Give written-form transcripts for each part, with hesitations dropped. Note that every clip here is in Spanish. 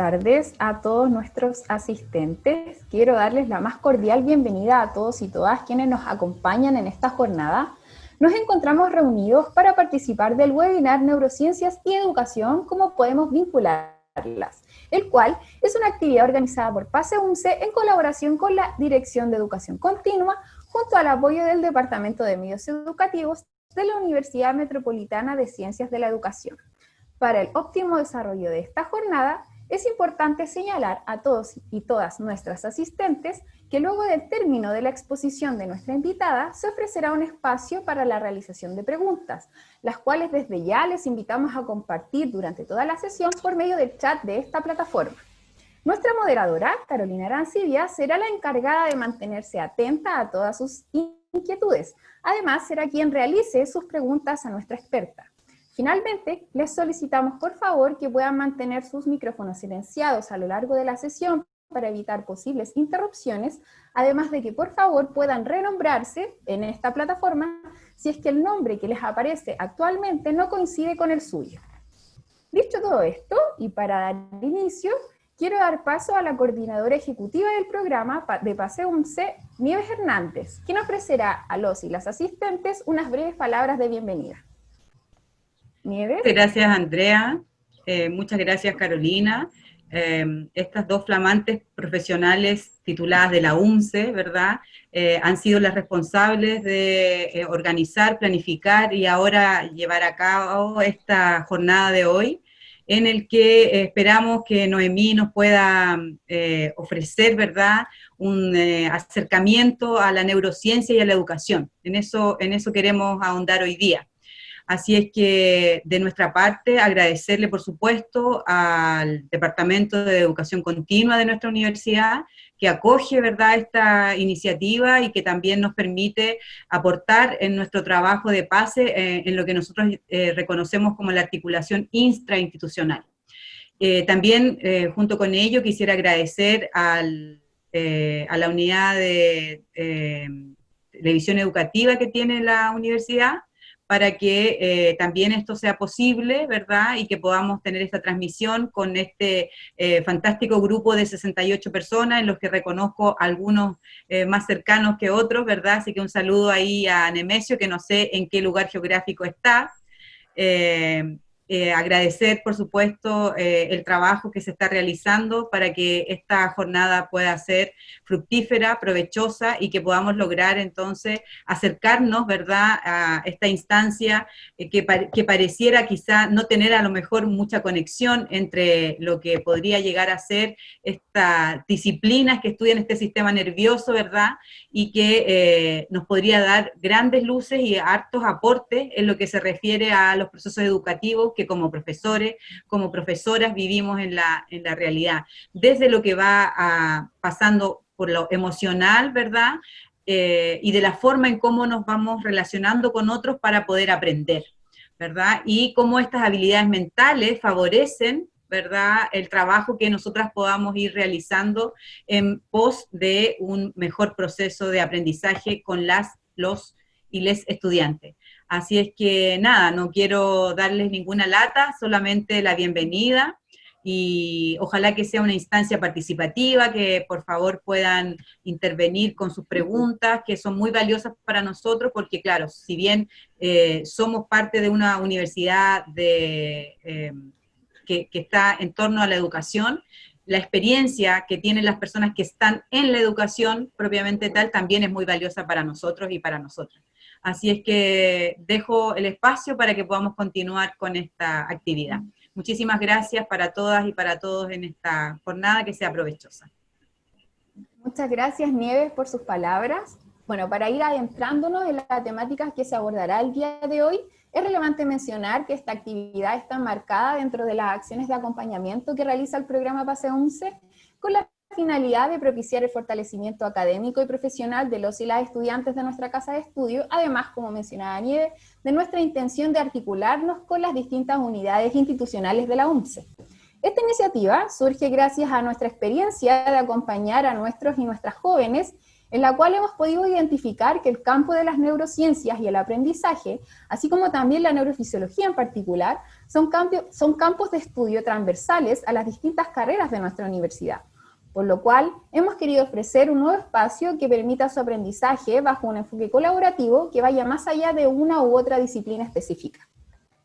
tardes a todos nuestros asistentes. Quiero darles la más cordial bienvenida a todos y todas quienes nos acompañan en esta jornada. Nos encontramos reunidos para participar del webinar Neurociencias y Educación, cómo podemos vincularlas, el cual es una actividad organizada por PASE UNCE en colaboración con la Dirección de Educación Continua, junto al apoyo del Departamento de Medios Educativos de la Universidad Metropolitana de Ciencias de la Educación. Para el óptimo desarrollo de esta jornada, es importante señalar a todos y todas nuestras asistentes que luego del término de la exposición de nuestra invitada, se ofrecerá un espacio para la realización de preguntas, las cuales desde ya les invitamos a compartir durante toda la sesión por medio del chat de esta plataforma. Nuestra moderadora, Carolina Arancibia, será la encargada de mantenerse atenta a todas sus inquietudes. Además, será quien realice sus preguntas a nuestra experta. Finalmente, les solicitamos por favor que puedan mantener sus micrófonos silenciados a lo largo de la sesión para evitar posibles interrupciones, además de que por favor puedan renombrarse en esta plataforma si es que el nombre que les aparece actualmente no coincide con el suyo. Dicho todo esto, y para dar inicio, quiero dar paso a la coordinadora ejecutiva del programa de PASE UNCE, Nieves Hernández, quien ofrecerá a los y las asistentes unas breves palabras de bienvenida. Nieves. Gracias, Andrea. Muchas gracias, Carolina. Estas dos flamantes profesionales tituladas de la UNCE, ¿verdad? Han sido las responsables de organizar, planificar y ahora llevar a cabo esta jornada de hoy, en el que esperamos que Noemí nos pueda ofrecer, ¿verdad?, un acercamiento a la neurociencia y a la educación. En eso queremos ahondar hoy día. Así es que, de nuestra parte, agradecerle, por supuesto, al Departamento de Educación Continua de nuestra universidad, que acoge, ¿verdad?, esta iniciativa y que también nos permite aportar en nuestro trabajo de PASE en lo que nosotros reconocemos como la articulación intrainstitucional. También, junto con ello, quisiera agradecer a la unidad de televisión educativa que tiene la universidad, para que también esto sea posible, ¿verdad? Y que podamos tener esta transmisión con este fantástico grupo de 68 personas, en los que reconozco algunos más cercanos que otros, ¿verdad? Así que un saludo ahí a Nemesio, que no sé en qué lugar geográfico está. Agradecer, por supuesto, el trabajo que se está realizando para que esta jornada pueda ser fructífera, provechosa y que podamos lograr entonces acercarnos, ¿verdad?, a esta instancia que pareciera quizá no tener a lo mejor mucha conexión entre lo que podría llegar a ser estas disciplinas que estudian este sistema nervioso, ¿verdad?, y que nos podría dar grandes luces y hartos aportes en lo que se refiere a los procesos educativos que como profesores, como profesoras vivimos en la realidad, desde lo que va pasando por lo emocional, ¿verdad?, y de la forma en cómo nos vamos relacionando con otros para poder aprender, ¿verdad?, y cómo estas habilidades mentales favorecen, ¿verdad?, el trabajo que nosotras podamos ir realizando en pos de un mejor proceso de aprendizaje con los y les estudiantes. Así es que nada, no quiero darles ninguna lata, solamente la bienvenida, y ojalá que sea una instancia participativa, que por favor puedan intervenir con sus preguntas, que son muy valiosas para nosotros, porque claro, si bien somos parte de una universidad que está en torno a la educación, la experiencia que tienen las personas que están en la educación propiamente tal también es muy valiosa para nosotros y para nosotras. Así es que dejo el espacio para que podamos continuar con esta actividad. Muchísimas gracias para todas y para todos en esta jornada, que sea provechosa. Muchas gracias, Nieves, por sus palabras. Bueno, para ir adentrándonos en la temática que se abordará el día de hoy, es relevante mencionar que esta actividad está marcada dentro de las acciones de acompañamiento que realiza el programa PASE UNCE, con la finalidad de propiciar el fortalecimiento académico y profesional de los y las estudiantes de nuestra casa de estudio, además, como mencionaba Nieves, de nuestra intención de articularnos con las distintas unidades institucionales de la UNCE. Esta iniciativa surge gracias a nuestra experiencia de acompañar a nuestros y nuestras jóvenes en la cual hemos podido identificar que el campo de las neurociencias y el aprendizaje, así como también la neurofisiología en particular, son campos de estudio transversales a las distintas carreras de nuestra universidad, por lo cual hemos querido ofrecer un nuevo espacio que permita su aprendizaje bajo un enfoque colaborativo que vaya más allá de una u otra disciplina específica.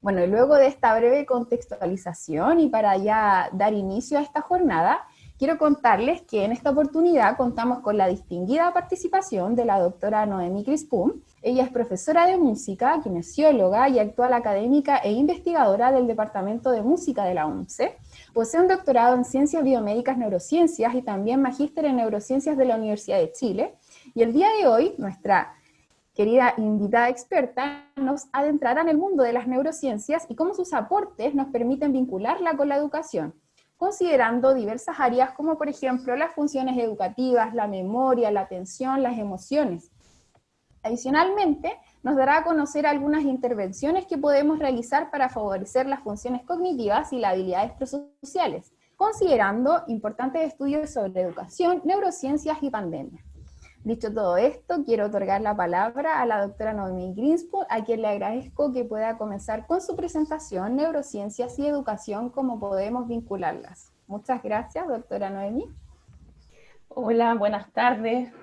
Bueno, y luego de esta breve contextualización y para ya dar inicio a esta jornada, quiero contarles que en esta oportunidad contamos con la distinguida participación de la doctora Noemí Crispum. Ella es profesora de música, kinesióloga y actual académica e investigadora del Departamento de Música de la UNCE. Posee un doctorado en Ciencias Biomédicas Neurociencias y también magíster en Neurociencias de la Universidad de Chile. Y el día de hoy, nuestra querida invitada experta nos adentrará en el mundo de las neurociencias y cómo sus aportes nos permiten vincularla con la educación, considerando diversas áreas como por ejemplo las funciones educativas, la memoria, la atención, las emociones. Adicionalmente, nos dará a conocer algunas intervenciones que podemos realizar para favorecer las funciones cognitivas y las habilidades prosociales, considerando importantes estudios sobre educación, neurociencias y pandemia. Dicho todo esto, quiero otorgar la palabra a la doctora Noemí Crispum, a quien le agradezco que pueda comenzar con su presentación, Neurociencias y Educación, cómo podemos vincularlas. Muchas gracias, doctora Noemí. Hola, buenas tardes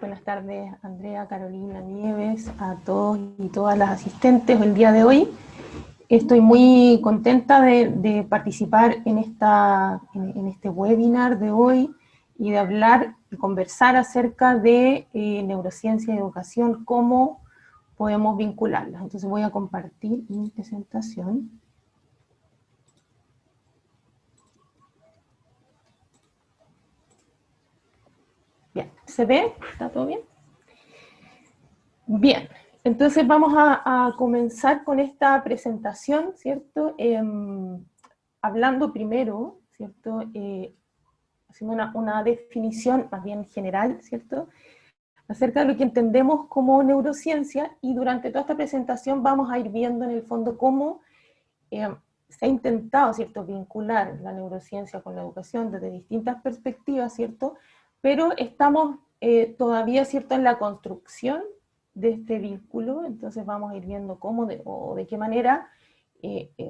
Andrea, Carolina, Nieves, a todos y todas las asistentes el día de hoy. Estoy muy contenta de participar en este webinar de hoy y de hablar y conversar acerca de neurociencia y educación, cómo podemos vincularlas. Entonces voy a compartir mi presentación. Bien, ¿se ve? ¿Está todo bien? Bien, entonces vamos a comenzar con esta presentación, ¿cierto? Hablando primero, ¿cierto? Haciendo una definición más bien general, ¿cierto? Acerca de lo que entendemos como neurociencia, y durante toda esta presentación vamos a ir viendo en el fondo cómo se ha intentado, ¿cierto?, vincular la neurociencia con la educación desde distintas perspectivas, ¿cierto?, pero estamos todavía, ¿cierto?, en la construcción de este vínculo. Entonces vamos a ir viendo cómo o de qué manera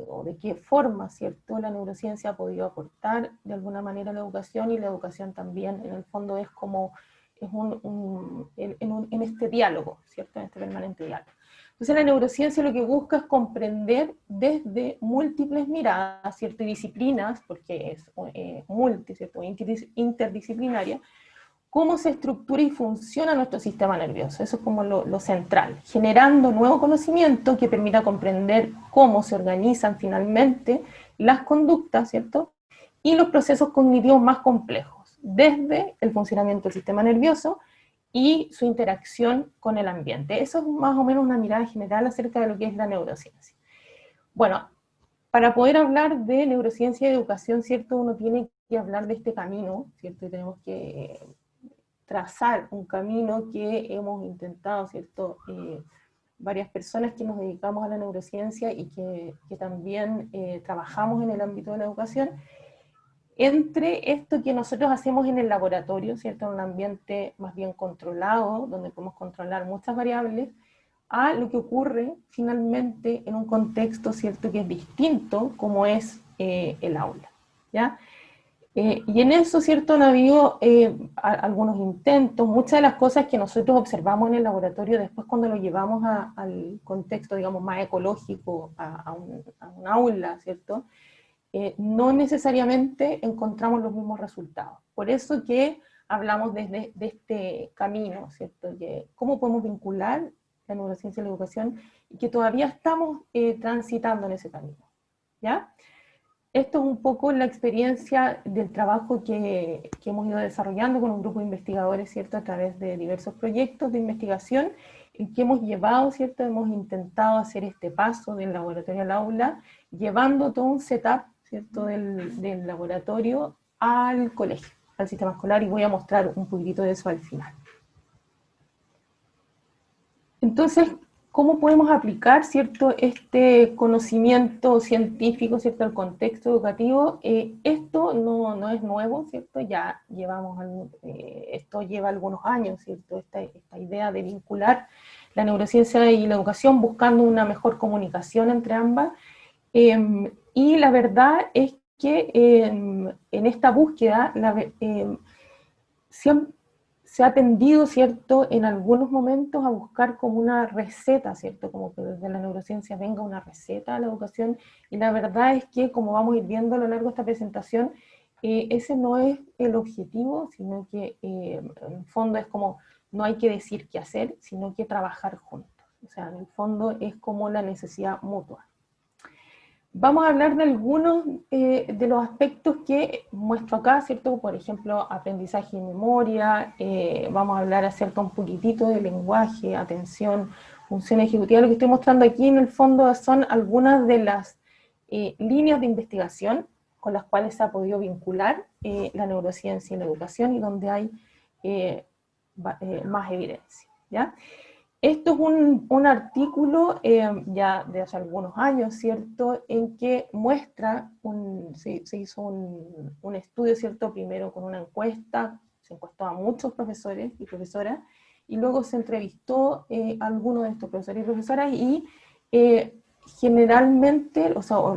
o de qué forma, ¿cierto?, la neurociencia ha podido aportar de alguna manera a la educación, y la educación también, en el fondo, es como en este diálogo, ¿cierto?, en este permanente diálogo. Entonces la neurociencia lo que busca es comprender desde múltiples miradas, ¿cierto?, y disciplinas, porque es ¿cierto?, interdisciplinaria, cómo se estructura y funciona nuestro sistema nervioso. Eso es como lo central, generando nuevo conocimiento que permita comprender cómo se organizan finalmente las conductas, ¿cierto?, y los procesos cognitivos más complejos, desde el funcionamiento del sistema nervioso y su interacción con el ambiente. Eso es más o menos una mirada general acerca de lo que es la neurociencia. Bueno, para poder hablar de neurociencia y educación, ¿cierto?, uno tiene que hablar de este camino, ¿cierto?, y tenemos que trazar un camino que hemos intentado, ¿cierto?, varias personas que nos dedicamos a la neurociencia y que también trabajamos en el ámbito de la educación, entre esto que nosotros hacemos en el laboratorio, ¿cierto?, en un ambiente más bien controlado, donde podemos controlar muchas variables, a lo que ocurre finalmente en un contexto, ¿cierto?, que es distinto, como es el aula, ¿ya? Y en eso, ¿cierto?, han habido algunos intentos, muchas de las cosas que nosotros observamos en el laboratorio, después cuando lo llevamos al contexto, digamos, más ecológico, a un aula, ¿cierto?, no necesariamente encontramos los mismos resultados. Por eso que hablamos de este camino, ¿cierto?, que cómo podemos vincular la neurociencia y la educación, y que todavía estamos transitando en ese camino, ¿ya? Esto es un poco la experiencia del trabajo que hemos ido desarrollando con un grupo de investigadores, ¿cierto?, a través de diversos proyectos de investigación, en que hemos llevado, ¿cierto?, hemos intentado hacer este paso del laboratorio al aula, llevando todo un setup, ¿cierto?, del laboratorio al colegio, al sistema escolar, y voy a mostrar un poquitito de eso al final. Entonces, ¿cómo podemos aplicar, ¿cierto?, este conocimiento científico, ¿cierto?, al contexto educativo? Esto no es nuevo, ¿cierto? Ya llevamos, esto lleva algunos años, ¿cierto? Esta idea de vincular la neurociencia y la educación buscando una mejor comunicación entre ambas. Y la verdad es que en esta búsqueda se ha tendido, ¿cierto?, en algunos momentos a buscar como una receta, ¿cierto?, como que desde la neurociencia venga una receta a la educación, y la verdad es que, como vamos a ir viendo a lo largo de esta presentación, ese no es el objetivo, sino que en el fondo es como, no hay que decir qué hacer, sino que trabajar juntos. O sea, en el fondo es como la necesidad mutua. Vamos a hablar de algunos de los aspectos que muestro acá, ¿cierto? Por ejemplo, aprendizaje y memoria, vamos a hablar acerca un poquitito de lenguaje, atención, función ejecutiva. Lo que estoy mostrando aquí en el fondo son algunas de las líneas de investigación con las cuales se ha podido vincular la neurociencia y la educación y donde hay más evidencia, ¿ya? Esto es un artículo ya de hace algunos años, ¿cierto?, en que muestra, se hizo un estudio, ¿cierto?, primero con una encuesta, se encuestó a muchos profesores y profesoras, y luego se entrevistó a algunos de estos profesores y profesoras, y generalmente,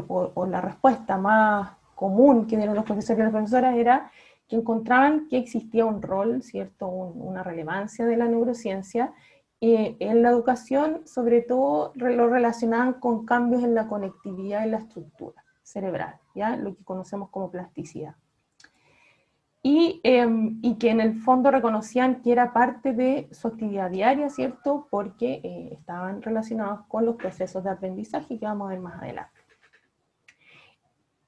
o la respuesta más común que dieron los profesores y las profesoras era que encontraban que existía un rol, ¿cierto?, una relevancia de la neurociencia, en la educación, sobre todo lo relacionaban con cambios en la conectividad y la estructura cerebral, ¿ya? Lo que conocemos como plasticidad. Y que en el fondo reconocían que era parte de su actividad diaria, ¿cierto? Porque estaban relacionados con los procesos de aprendizaje que vamos a ver más adelante.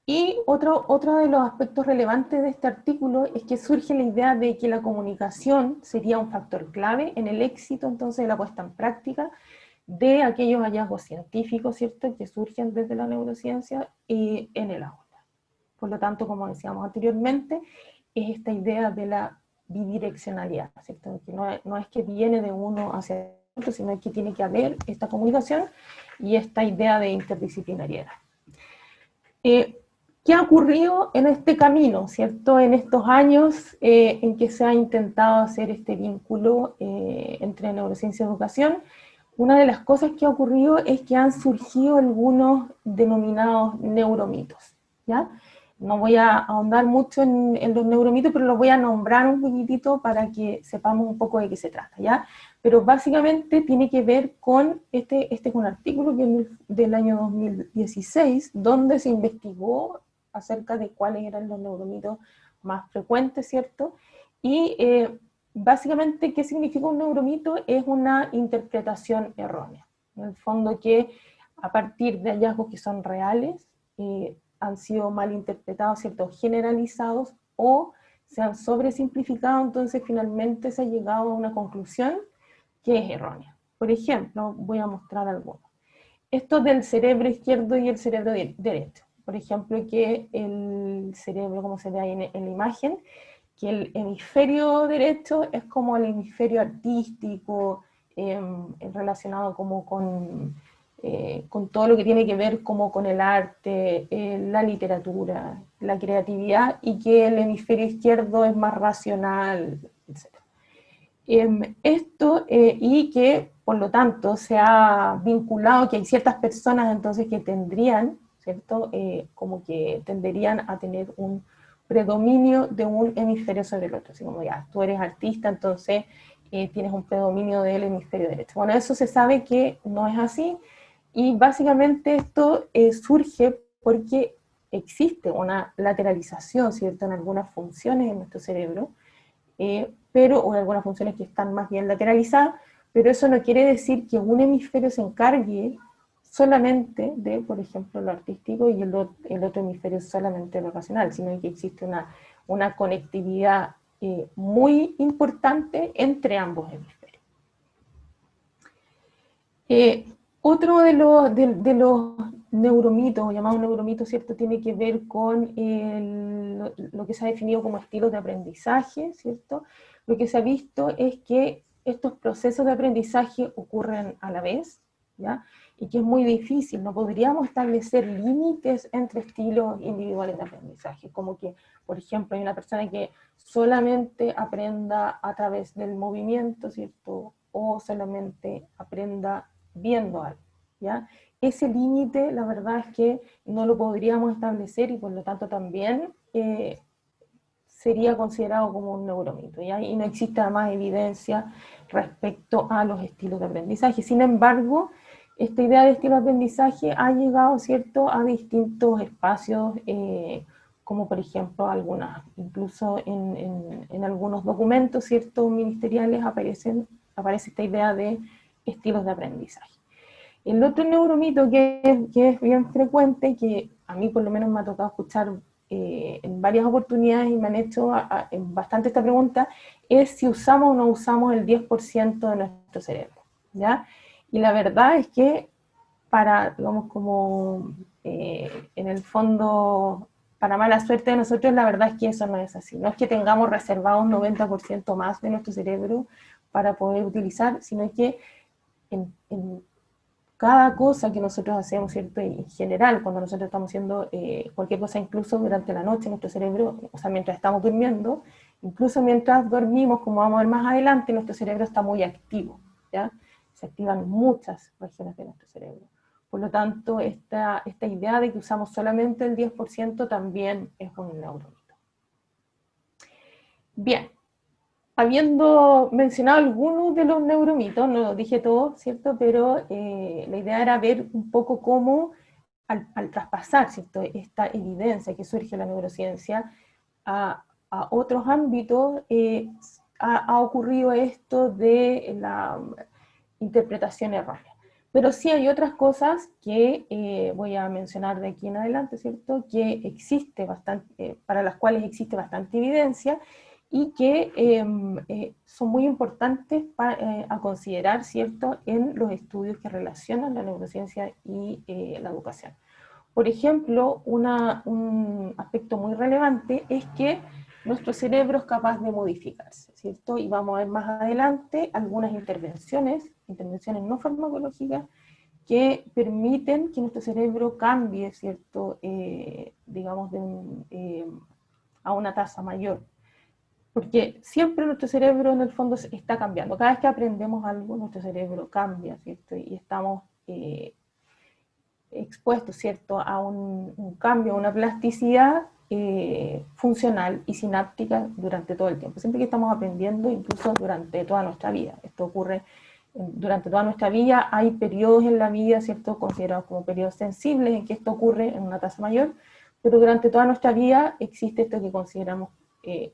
Y otro de los aspectos relevantes de este artículo es que surge la idea de que la comunicación sería un factor clave en el éxito entonces de la puesta en práctica de aquellos hallazgos científicos, ¿cierto?, que surgen desde la neurociencia y en el aula. Por lo tanto, como decíamos anteriormente, es esta idea de la bidireccionalidad, ¿cierto?, que no es que viene de uno hacia otro, sino que tiene que haber esta comunicación y esta idea de interdisciplinariedad. ¿Qué ha ocurrido en este camino, ¿cierto?, en estos años en que se ha intentado hacer este vínculo entre neurociencia y educación? Una de las cosas que ha ocurrido es que han surgido algunos denominados neuromitos, ¿ya? No voy a ahondar mucho en los neuromitos, pero los voy a nombrar un poquitito para que sepamos un poco de qué se trata, ¿ya? Pero básicamente tiene que ver con un artículo que es del año 2016, donde se investigó acerca de cuáles eran los neuromitos más frecuentes, ¿cierto? Y básicamente, ¿qué significa un neuromito? Es una interpretación errónea. En el fondo que a partir de hallazgos que son reales, han sido mal interpretados, ¿cierto?, generalizados, o se han sobresimplificado, entonces finalmente se ha llegado a una conclusión que es errónea. Por ejemplo, voy a mostrar algunos. Esto del cerebro izquierdo y el cerebro derecho. Por ejemplo, que el cerebro, como se ve ahí en la imagen, que el hemisferio derecho es como el hemisferio artístico, relacionado como con todo lo que tiene que ver como con el arte, la literatura, la creatividad, y que el hemisferio izquierdo es más racional, etc. Y que, por lo tanto, se ha vinculado que hay ciertas personas entonces que tendrían, ¿cierto?, como que tenderían a tener un predominio de un hemisferio sobre el otro, así como ya, tú eres artista, entonces tienes un predominio del hemisferio derecho. Bueno, eso se sabe que no es así, y básicamente esto surge porque existe una lateralización, ¿cierto?, en algunas funciones en nuestro cerebro, o en algunas funciones que están más bien lateralizadas, pero eso no quiere decir que un hemisferio se encargue solamente de, por ejemplo, lo artístico y el otro hemisferio solamente de lo racional, sino que existe una conectividad muy importante entre ambos hemisferios. Otro de los neuromitos, llamados neuromitos, ¿cierto?, tiene que ver con lo que se ha definido como estilos de aprendizaje, ¿cierto? Lo que se ha visto es que estos procesos de aprendizaje ocurren a la vez, ¿ya? Y que es muy difícil, no podríamos establecer límites entre estilos individuales de aprendizaje, como que, por ejemplo, hay una persona que solamente aprenda a través del movimiento, ¿cierto? O solamente aprenda viendo algo, ¿ya? Ese límite, la verdad es que no lo podríamos establecer y por lo tanto también sería considerado como un neuromito, ¿ya? Y no existe además evidencia respecto a los estilos de aprendizaje. Sin embargo, esta idea de estilo de aprendizaje ha llegado, ¿cierto?, a distintos espacios, como por ejemplo incluso en algunos documentos, ¿cierto?, ministeriales aparece esta idea de estilos de aprendizaje. El otro neuromito que es bien frecuente, que a mí por lo menos me ha tocado escuchar en varias oportunidades y me han hecho bastante esta pregunta, es si usamos o no usamos el 10% de nuestro cerebro, ¿ya? Y la verdad es que digamos, como en el fondo, para mala suerte de nosotros, la verdad es que eso no es así. No es que tengamos reservado un 90% más de nuestro cerebro para poder utilizar, sino que en cada cosa que nosotros hacemos, ¿cierto? Y en general, cuando nosotros estamos haciendo cualquier cosa, incluso durante la noche, nuestro cerebro, o sea, mientras estamos durmiendo, incluso mientras dormimos, como vamos a ver más adelante, nuestro cerebro está muy activo, ¿ya? Se activan muchas regiones de nuestro cerebro. Por lo tanto, esta idea de que usamos solamente el 10% también es un neuromito. Bien. Habiendo mencionado algunos de los neuromitos, no lo dije todo, ¿cierto? Pero la idea era ver un poco cómo al traspasar, ¿cierto?, esta evidencia que surge en la neurociencia a otros ámbitos, ha ocurrido esto de la interpretación errónea. Pero sí hay otras cosas que voy a mencionar de aquí en adelante, ¿cierto?, que existe bastante, para las cuales existe bastante evidencia, y que son muy importantes a considerar, ¿cierto?, en los estudios que relacionan la neurociencia y la educación. Por ejemplo, un aspecto muy relevante es que nuestro cerebro es capaz de modificarse, ¿cierto? Y vamos a ver más adelante algunas intervenciones no farmacológicas, que permiten que nuestro cerebro cambie, ¿cierto?, digamos, a una tasa mayor. Porque siempre nuestro cerebro en el fondo está cambiando. Cada vez que aprendemos algo, nuestro cerebro cambia, ¿cierto? Y estamos expuestos, ¿cierto?, a un cambio, a una plasticidad funcional y sináptica durante todo el tiempo. Siempre que estamos aprendiendo, incluso durante toda nuestra vida. Esto ocurre durante toda nuestra vida. Hay periodos en la vida, ¿cierto?, considerados como periodos sensibles en que esto ocurre en una tasa mayor, pero durante toda nuestra vida existe esto que consideramos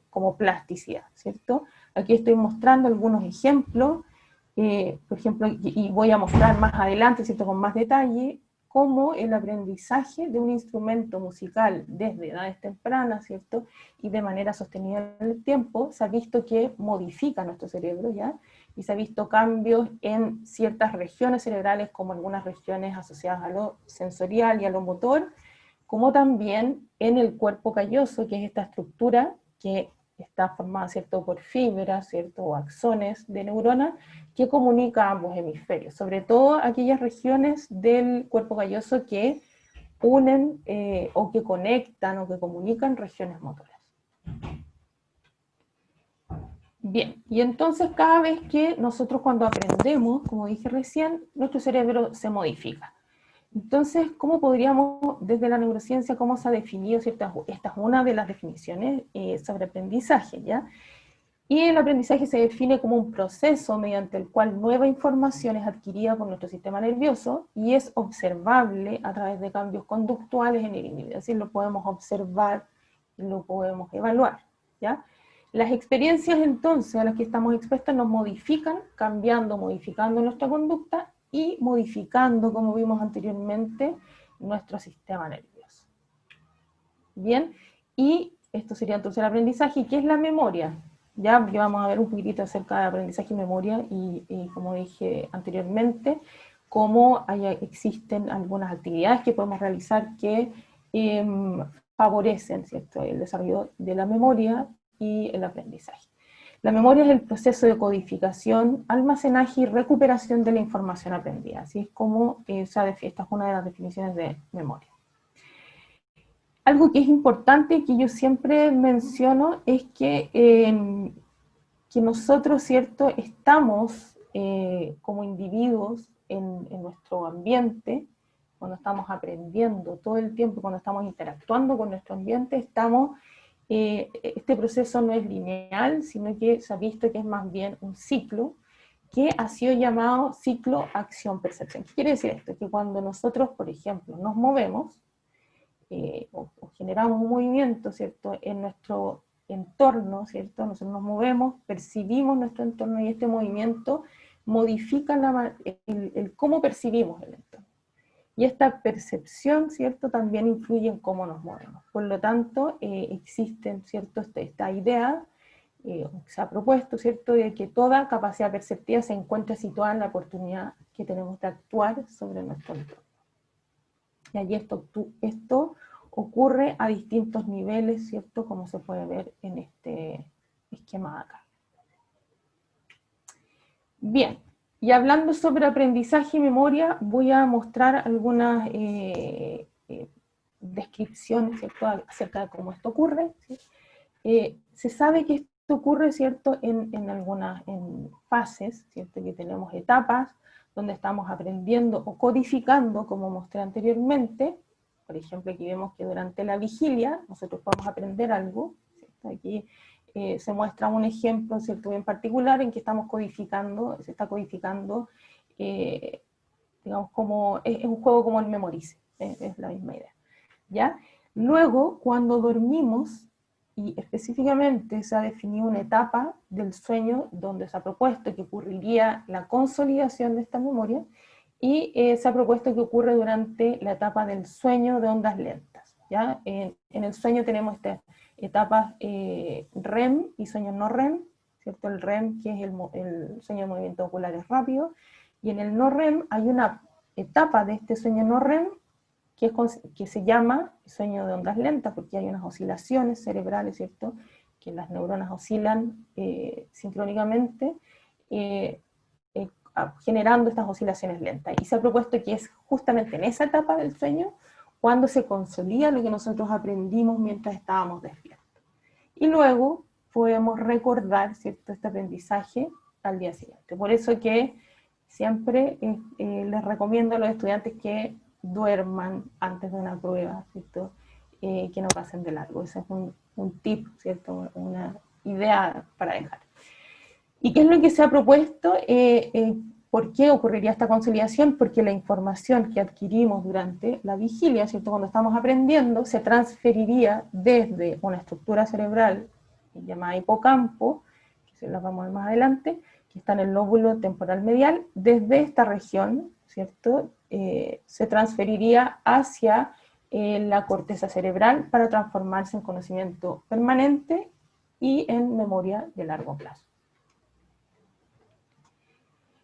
como plasticidad, ¿cierto? Aquí estoy mostrando algunos ejemplos, por ejemplo, y voy a mostrar más adelante, ¿cierto?, con más detalle, cómo el aprendizaje de un instrumento musical desde edades tempranas, ¿cierto?, y de manera sostenida en el tiempo, se ha visto que modifica nuestro cerebro, ¿ya? Y se ha visto cambios en ciertas regiones cerebrales, como algunas regiones asociadas a lo sensorial y a lo motor, como también en el cuerpo calloso, que es esta estructura que está formada, ¿cierto?, por fibras, ¿cierto?, o axones de neuronas, que comunica ambos hemisferios, sobre todo aquellas regiones del cuerpo calloso que unen o que conectan o que comunican regiones motoras. Bien, y entonces cada vez que nosotros cuando aprendemos, como dije recién, nuestro cerebro se modifica. Entonces, ¿cómo podríamos, desde la neurociencia, cómo se ha definido, ¿cierto? Esta es una de las definiciones sobre aprendizaje, ¿ya? Y el aprendizaje se define como un proceso mediante el cual nueva información es adquirida por nuestro sistema nervioso y es observable a través de cambios conductuales en el individuo. Es decir, lo podemos observar y lo podemos evaluar, ¿ya? Las experiencias entonces a las que estamos expuestos nos modifican, modificando nuestra conducta y modificando, como vimos anteriormente, nuestro sistema nervioso. Bien, y esto sería entonces el aprendizaje. ¿Y qué es la memoria? Ya vamos a ver un poquitito acerca de aprendizaje y memoria, y como dije anteriormente, cómo existen algunas actividades que podemos realizar que favorecen, ¿cierto?, el desarrollo de la memoria y el aprendizaje. La memoria es el proceso de codificación, almacenaje y recuperación de la información aprendida. Así es como esta es una de las definiciones de memoria. Algo que es importante, que yo siempre menciono, es que nosotros, ¿cierto?, estamos como individuos en nuestro ambiente, cuando estamos aprendiendo todo el tiempo, cuando estamos interactuando con nuestro ambiente, este proceso no es lineal, sino que se ha visto que es más bien un ciclo, que ha sido llamado ciclo acción-percepción. ¿Qué quiere decir esto? Que cuando nosotros, por ejemplo, nos movemos, o generamos un movimiento, ¿cierto?, en nuestro entorno, ¿cierto?, nosotros nos movemos, percibimos nuestro entorno y este movimiento modifica el cómo percibimos el entorno. Y esta percepción, ¿cierto?, también influye en cómo nos movemos. Por lo tanto, existe, ¿cierto?, esta idea, se ha propuesto, ¿cierto?, de que toda capacidad perceptiva se encuentra situada en la oportunidad que tenemos de actuar sobre nuestro entorno. Y allí esto ocurre a distintos niveles, ¿cierto?, como se puede ver en este esquema de acá. Bien, y hablando sobre aprendizaje y memoria, voy a mostrar algunas descripciones, ¿cierto?, acerca de cómo esto ocurre, ¿sí? Se sabe que esto ocurre, ¿cierto?, en algunas fases, ¿cierto?, que tenemos etapas donde estamos aprendiendo o codificando, como mostré anteriormente. Por ejemplo, aquí vemos que durante la vigilia nosotros podemos aprender algo, ¿cierto? Aquí se muestra un ejemplo, ¿cierto?, bien particular en que estamos codificando, se está codificando, digamos, es un juego como el Memorice, es la misma idea, ¿ya? Luego, cuando dormimos, y específicamente se ha definido una etapa del sueño donde se ha propuesto que ocurriría la consolidación de esta memoria, y se ha propuesto que ocurre durante la etapa del sueño de ondas lentas, ¿ya? En el sueño tenemos estas etapas REM y sueño no REM, ¿cierto? El REM, que es el sueño de movimientos oculares rápidos, y en el no REM hay una etapa de este sueño no REM que se llama sueño de ondas lentas, porque hay unas oscilaciones cerebrales, ¿cierto?, que las neuronas oscilan sincrónicamente, generando estas oscilaciones lentas. Y se ha propuesto que es justamente en esa etapa del sueño cuando se consolida lo que nosotros aprendimos mientras estábamos despiertos. Y luego podemos recordar, ¿cierto?, este aprendizaje al día siguiente. Por eso que siempre les recomiendo a los estudiantes que duerman antes de una prueba, ¿cierto?, que no pasen de largo. Ese es un tip, ¿cierto?, una idea para dejar. ¿Y qué es lo que se ha propuesto? ¿Por qué ocurriría esta consolidación? Porque la información que adquirimos durante la vigilia, ¿cierto?, cuando estamos aprendiendo, se transferiría desde una estructura cerebral llamada hipocampo, que se la vamos a ver más adelante, que está en el lóbulo temporal medial, desde esta región, ¿cierto?, se transferiría hacia la corteza cerebral para transformarse en conocimiento permanente y en memoria de largo plazo.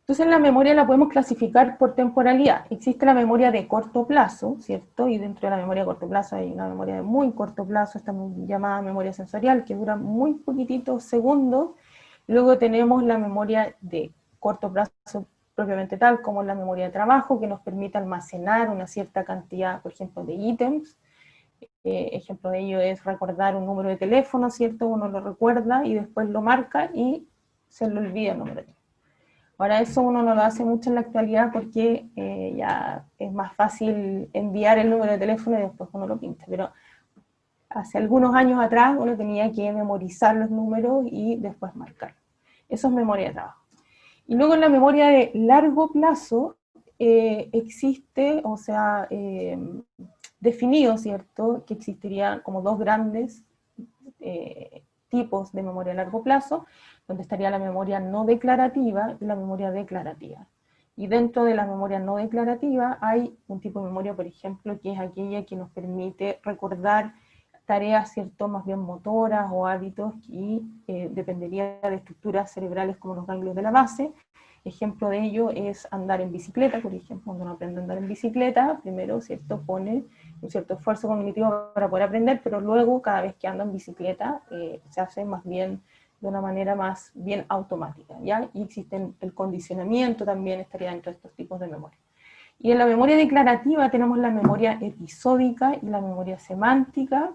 Entonces la memoria la podemos clasificar por temporalidad. Existe la memoria de corto plazo, ¿cierto? Y dentro de la memoria de corto plazo hay una memoria de muy corto plazo, esta llamada memoria sensorial, que dura muy poquititos segundos. Luego tenemos la memoria de corto plazo propiamente tal, como la memoria de trabajo, que nos permite almacenar una cierta cantidad, por ejemplo, de ítems. Ejemplo de ello es recordar un número de teléfono, ¿cierto? Uno lo recuerda y después lo marca y se le olvida el número de teléfono. Ahora eso uno no lo hace mucho en la actualidad porque ya es más fácil enviar el número de teléfono y después uno lo pinta, pero hace algunos años atrás uno tenía que memorizar los números y después marcar. Eso es memoria de trabajo. Y luego en la memoria de largo plazo existe, o sea, definido, ¿cierto?, que existirían como dos grandes tipos de memoria a largo plazo, donde estaría la memoria no declarativa y la memoria declarativa. Y dentro de la memoria no declarativa hay un tipo de memoria, por ejemplo, que es aquella que nos permite recordar tareas, ¿cierto?, más bien motoras o hábitos, y dependería de estructuras cerebrales como los ganglios de la base. Ejemplo de ello es andar en bicicleta, por ejemplo. Cuando uno aprende a andar en bicicleta, primero, ¿cierto?, pone un cierto esfuerzo cognitivo para poder aprender, pero luego, cada vez que anda en bicicleta, se hace más bien de una manera más bien automática, ¿ya? Y existe el condicionamiento también, estaría dentro de estos tipos de memoria. Y en la memoria declarativa tenemos la memoria episódica y la memoria semántica,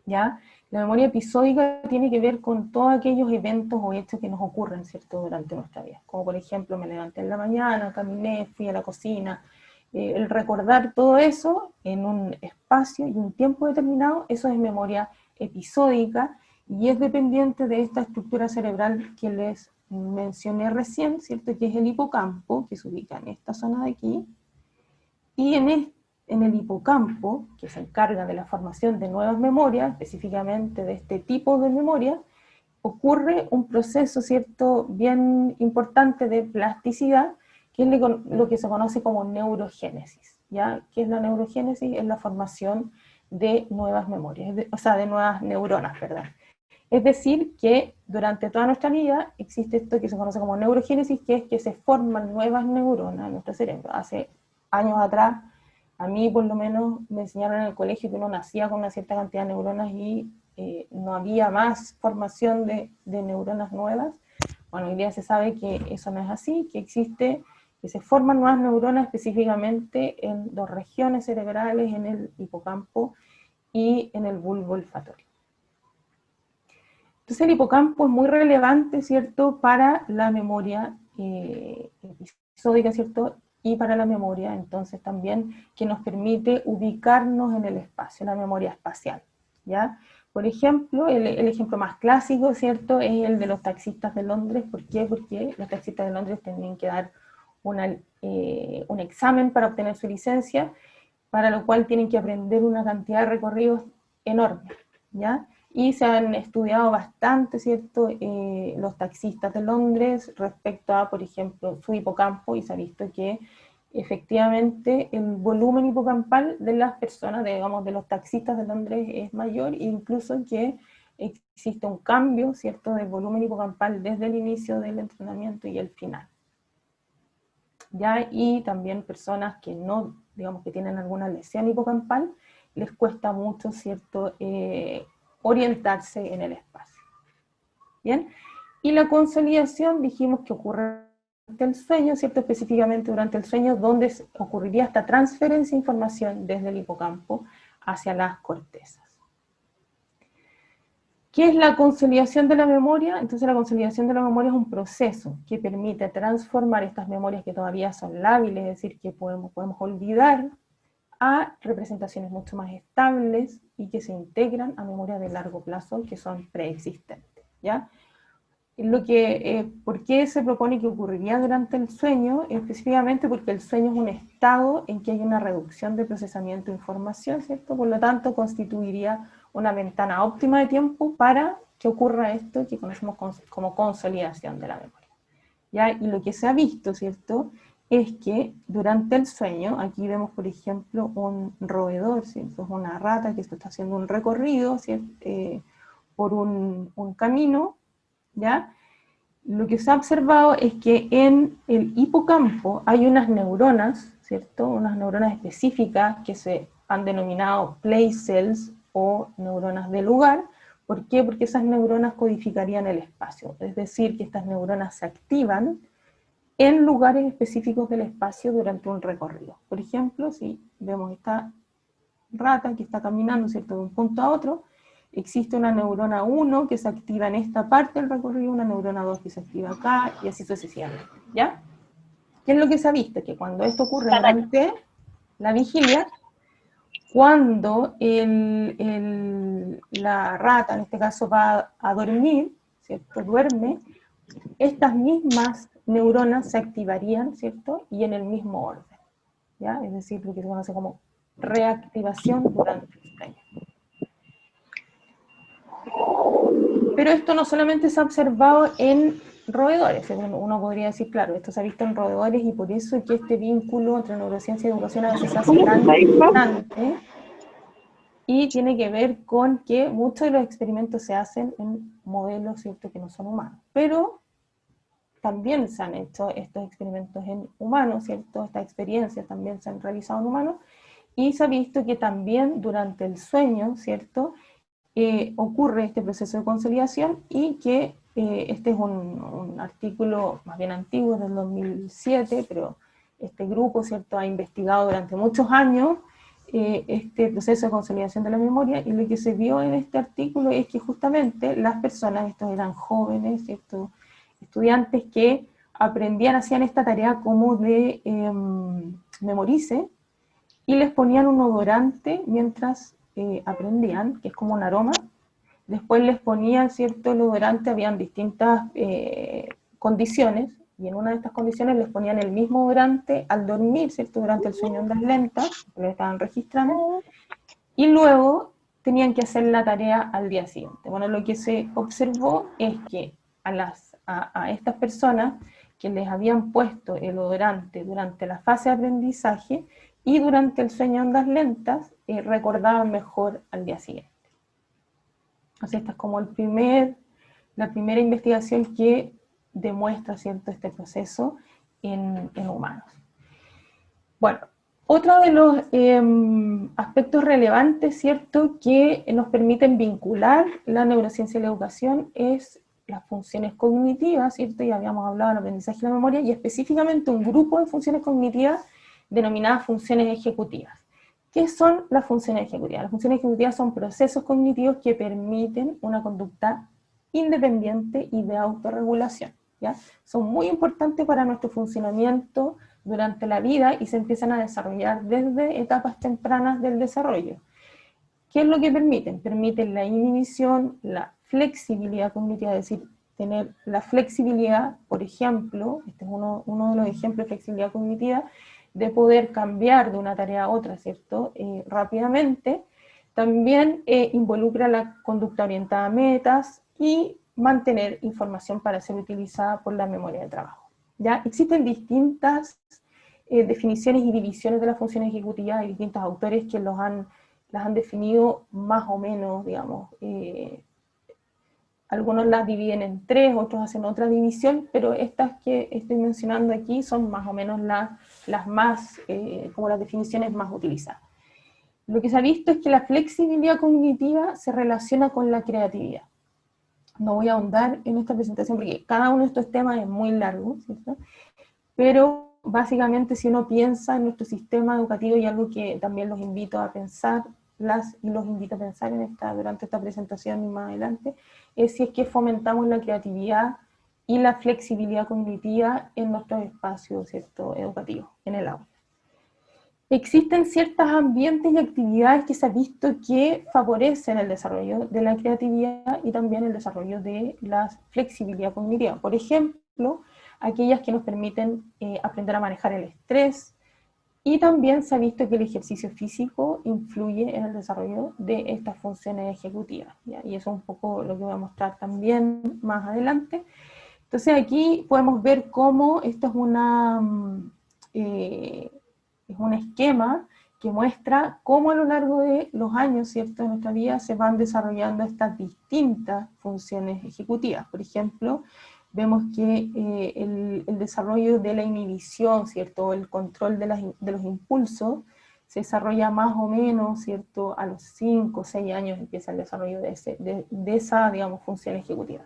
¿ya? La memoria episódica tiene que ver con todos aquellos eventos o hechos que nos ocurren, ¿cierto?, durante nuestra vida. Como por ejemplo, me levanté en la mañana, caminé, fui a la cocina. El recordar todo eso en un espacio y un tiempo determinado, eso es memoria episódica y es dependiente de esta estructura cerebral que les mencioné recién, ¿cierto?, que es el hipocampo, que se ubica en esta zona de aquí, y en el hipocampo, que se encarga de la formación de nuevas memorias, específicamente de este tipo de memoria, ocurre un proceso, ¿cierto?, bien importante de plasticidad, que es lo que se conoce como neurogénesis, ¿ya? ¿Qué es la neurogénesis? Es la formación de nuevas memorias, o sea, de nuevas neuronas, ¿verdad? Es decir, que durante toda nuestra vida existe esto que se conoce como neurogénesis, que es que se forman nuevas neuronas en nuestro cerebro. Hace años atrás, a mí por lo menos me enseñaron en el colegio que uno nacía con una cierta cantidad de neuronas y no había más formación de neuronas nuevas. Bueno, hoy día se sabe que eso no es así, que se forman nuevas neuronas específicamente en dos regiones cerebrales, en el hipocampo y en el bulbo olfatorio. Entonces el hipocampo es muy relevante, ¿cierto?, para la memoria episódica, ¿cierto?, y para la memoria, entonces también, que nos permite ubicarnos en el espacio, la memoria espacial, ¿ya? Por ejemplo, el ejemplo más clásico, ¿cierto?, es el de los taxistas de Londres. ¿Por qué? Porque los taxistas de Londres tenían que dar un examen para obtener su licencia, para lo cual tienen que aprender una cantidad de recorridos enormes, ¿ya? Y se han estudiado bastante, ¿cierto?, los taxistas de Londres respecto a, por ejemplo, su hipocampo, y se ha visto que efectivamente el volumen hipocampal de las personas, digamos, de los taxistas de Londres es mayor, e incluso que existe un cambio, ¿cierto?, del volumen hipocampal desde el inicio del entrenamiento y el final, ¿ya? Y también personas que no, digamos, que tienen alguna lesión hipocampal, les cuesta mucho, ¿cierto?, orientarse en el espacio. ¿Bien? Y la consolidación dijimos que ocurre durante el sueño, ¿cierto?, específicamente durante el sueño, donde ocurriría esta transferencia de información desde el hipocampo hacia las cortezas. ¿Qué es la consolidación de la memoria? Entonces la consolidación de la memoria es un proceso que permite transformar estas memorias que todavía son lábiles, es decir, que podemos olvidar, a representaciones mucho más estables y que se integran a memorias de largo plazo que son preexistentes, ¿ya? ¿Por qué se propone que ocurriría durante el sueño? Específicamente porque el sueño es un estado en que hay una reducción de procesamiento de información, ¿cierto? Por lo tanto, constituiría una ventana óptima de tiempo para que ocurra esto que conocemos como consolidación de la memoria, ¿ya? Y lo que se ha visto, ¿cierto?, es que durante el sueño, aquí vemos por ejemplo un roedor, ¿cierto?, es una rata que está haciendo un recorrido, ¿cierto?, por un camino, ¿ya? Lo que se ha observado es que en el hipocampo hay unas neuronas, ¿cierto?, unas neuronas específicas que se han denominado place cells o neuronas de lugar. ¿Por qué? Porque esas neuronas codificarían el espacio, es decir, que estas neuronas se activan en lugares específicos del espacio durante un recorrido. Por ejemplo, si vemos esta rata que está caminando, ¿cierto?, de un punto a otro, existe una neurona 1 que se activa en esta parte del recorrido, una neurona 2 que se activa acá, y así sucesivamente, ¿ya? ¿Qué es lo que se ha visto? Que cuando esto ocurre durante la vigilia, cuando la rata, en este caso, va a dormir, ¿cierto?, duerme, estas mismas neuronas se activarían, ¿cierto?, y en el mismo orden, ¿ya? Es decir, lo que se conoce como reactivación durante el sueño. Pero esto no solamente se ha observado en roedores, uno podría decir, claro, esto se ha visto en roedores y por eso es que este vínculo entre neurociencia y educación a veces se hace tan importante, y tiene que ver con que muchos de los experimentos se hacen en modelos, ¿cierto?, que no son humanos, pero también se han hecho estos experimentos en humanos, ¿cierto?, estas experiencias también se han realizado en humanos, y se ha visto que también durante el sueño, ¿cierto?, ocurre este proceso de consolidación y que este es un artículo más bien antiguo, del 2007, pero este grupo, ¿cierto?, ha investigado durante muchos años este proceso de consolidación de la memoria, y lo que se vio en este artículo es que justamente las personas, estos eran jóvenes, ¿cierto?, estudiantes que aprendían, hacían esta tarea como de memorice, y les ponían un odorante mientras aprendían, que es como un aroma. Después les ponían cierto odorante, habían distintas condiciones, y en una de estas condiciones les ponían el mismo odorante al dormir, ¿cierto?, durante el sueño en ondas lentas, que lo estaban registrando, y luego tenían que hacer la tarea al día siguiente. Bueno, lo que se observó es que a estas personas que les habían puesto el odorante durante la fase de aprendizaje y durante el sueño en ondas lentas, recordaban mejor al día siguiente. Entonces esta es como la primera investigación que demuestra, ¿cierto?, este proceso en humanos. Bueno, otro de los aspectos relevantes, ¿cierto?, que nos permiten vincular la neurociencia y la educación es las funciones cognitivas, ¿cierto? Ya habíamos hablado del aprendizaje y la memoria, y específicamente un grupo de funciones cognitivas denominadas funciones ejecutivas. ¿Qué son las funciones ejecutivas? Las funciones ejecutivas son procesos cognitivos que permiten una conducta independiente y de autorregulación, ¿ya? Son muy importantes para nuestro funcionamiento durante la vida y se empiezan a desarrollar desde etapas tempranas del desarrollo. ¿Qué es lo que permiten? Permiten la inhibición, la flexibilidad cognitiva, es decir, tener la flexibilidad, por ejemplo, este es uno de los ejemplos de flexibilidad cognitiva, de poder cambiar de una tarea a otra, ¿cierto?, rápidamente. También involucra la conducta orientada a metas y mantener información para ser utilizada por la memoria de trabajo. ¿Ya? Existen distintas definiciones y divisiones de la función ejecutiva, hay distintos autores que las han definido más o menos, digamos, algunos las dividen en 3, otros hacen otra división, pero estas que estoy mencionando aquí son más o menos las más, como las definiciones más utilizadas. Lo que se ha visto es que la flexibilidad cognitiva se relaciona con la creatividad. No voy a ahondar en esta presentación porque cada uno de estos temas es muy largo, ¿cierto? Pero básicamente si uno piensa en nuestro sistema educativo, y algo que también los invito a pensar, los invito a pensar durante esta presentación y más adelante, es si es que fomentamos la creatividad y la flexibilidad cognitiva en nuestros espacios, ¿cierto?, educativos, en el aula. Existen ciertos ambientes y actividades que se ha visto que favorecen el desarrollo de la creatividad y también el desarrollo de la flexibilidad cognitiva. Por ejemplo, aquellas que nos permiten aprender a manejar el estrés, y también se ha visto que el ejercicio físico influye en el desarrollo de estas funciones ejecutivas, ¿ya? Y eso es un poco lo que voy a mostrar también más adelante. Entonces aquí podemos ver cómo esto es un esquema que muestra cómo a lo largo de los años, ¿cierto?, de nuestra vida se van desarrollando estas distintas funciones ejecutivas. Por ejemplo, vemos que el desarrollo de la inhibición, ¿cierto?, el control de los impulsos, se desarrolla más o menos, ¿cierto?, a los 5 o 6 años empieza el desarrollo de esa, digamos, función ejecutiva.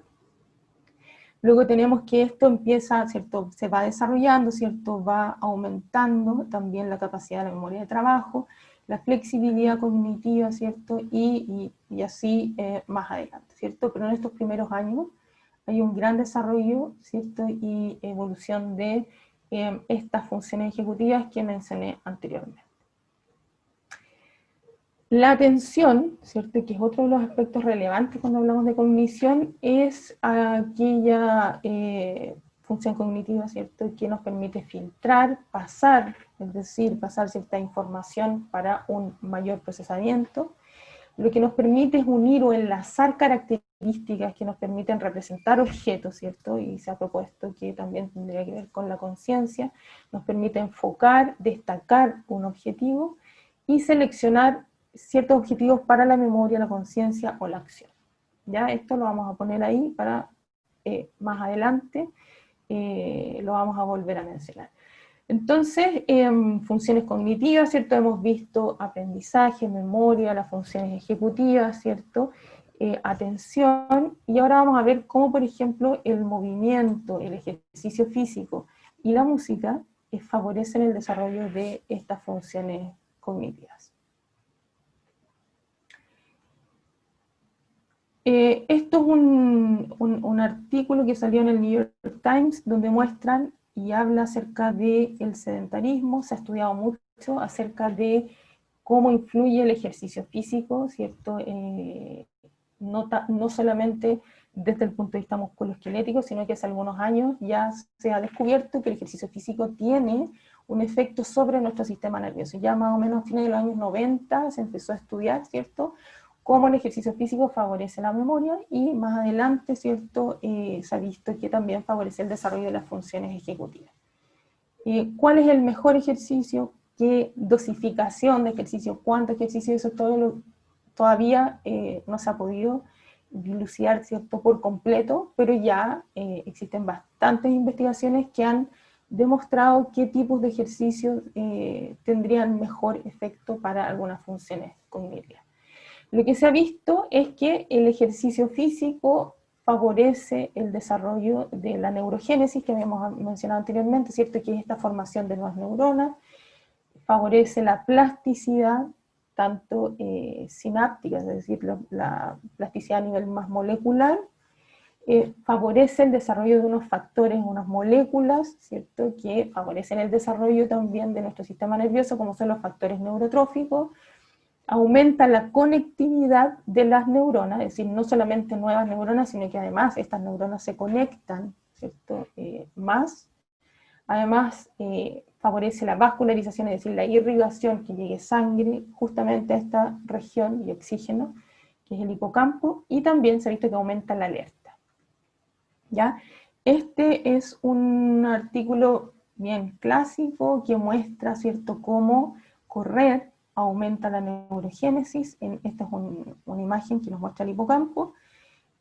Luego tenemos que esto empieza, ¿cierto?, se va desarrollando, ¿cierto?, va aumentando también la capacidad de la memoria de trabajo, la flexibilidad cognitiva, ¿cierto?, y así más adelante, ¿cierto? Pero en estos primeros años hay un gran desarrollo, ¿cierto?, y evolución de estas funciones ejecutivas que mencioné anteriormente. La atención, ¿cierto?, que es otro de los aspectos relevantes cuando hablamos de cognición, es aquella función cognitiva, ¿cierto?, que nos permite filtrar, pasar, es decir, pasar cierta información para un mayor procesamiento. Lo que nos permite es unir o enlazar características que nos permiten representar objetos, ¿cierto? Y se ha propuesto que también tendría que ver con la conciencia, nos permite enfocar, destacar un objetivo y seleccionar ciertos objetivos para la memoria, la conciencia o la acción. ¿Ya? Esto lo vamos a poner ahí para más adelante, lo vamos a volver a mencionar. Entonces, funciones cognitivas, ¿cierto? Hemos visto aprendizaje, memoria, las funciones ejecutivas, ¿cierto? atención, y ahora vamos a ver cómo, por ejemplo, el movimiento, el ejercicio físico y la música favorecen el desarrollo de estas funciones cognitivas. Esto es un artículo que salió en el New York Times, donde muestran y habla acerca del sedentarismo. Se ha estudiado mucho acerca de cómo influye el ejercicio físico, ¿cierto? No solamente desde el punto de vista musculoesquelético, sino que hace algunos años ya se ha descubierto que el ejercicio físico tiene un efecto sobre nuestro sistema nervioso. Ya más o menos a fines de los años 90 se empezó a estudiar, ¿cierto?, cómo el ejercicio físico favorece la memoria, y más adelante, ¿cierto?, se ha visto que también favorece el desarrollo de las funciones ejecutivas. ¿Cuál es el mejor ejercicio? ¿Qué dosificación de ejercicio? ¿Cuánto ejercicio? Eso todavía no se ha podido dilucidar, ¿cierto?, por completo, pero ya existen bastantes investigaciones que han demostrado qué tipos de ejercicios tendrían mejor efecto para algunas funciones cognitivas. Lo que se ha visto es que el ejercicio físico favorece el desarrollo de la neurogénesis, que habíamos mencionado anteriormente, ¿cierto?, que es esta formación de nuevas neuronas, favorece la plasticidad, tanto sináptica, es decir, la plasticidad a nivel más molecular, favorece el desarrollo de unos factores, unas moléculas, ¿cierto?, que favorecen el desarrollo también de nuestro sistema nervioso, como son los factores neurotróficos, aumenta la conectividad de las neuronas, es decir, no solamente nuevas neuronas, sino que además estas neuronas se conectan, ¿cierto?, más. Además, favorece la vascularización, es decir, la irrigación, que llegue sangre justamente a esta región y oxígeno, que es el hipocampo, y también se ha visto que aumenta la alerta. ¿Ya? Este es un artículo bien clásico que muestra, ¿cierto?, cómo correr aumenta la neurogénesis. Esta es una imagen que nos muestra el hipocampo,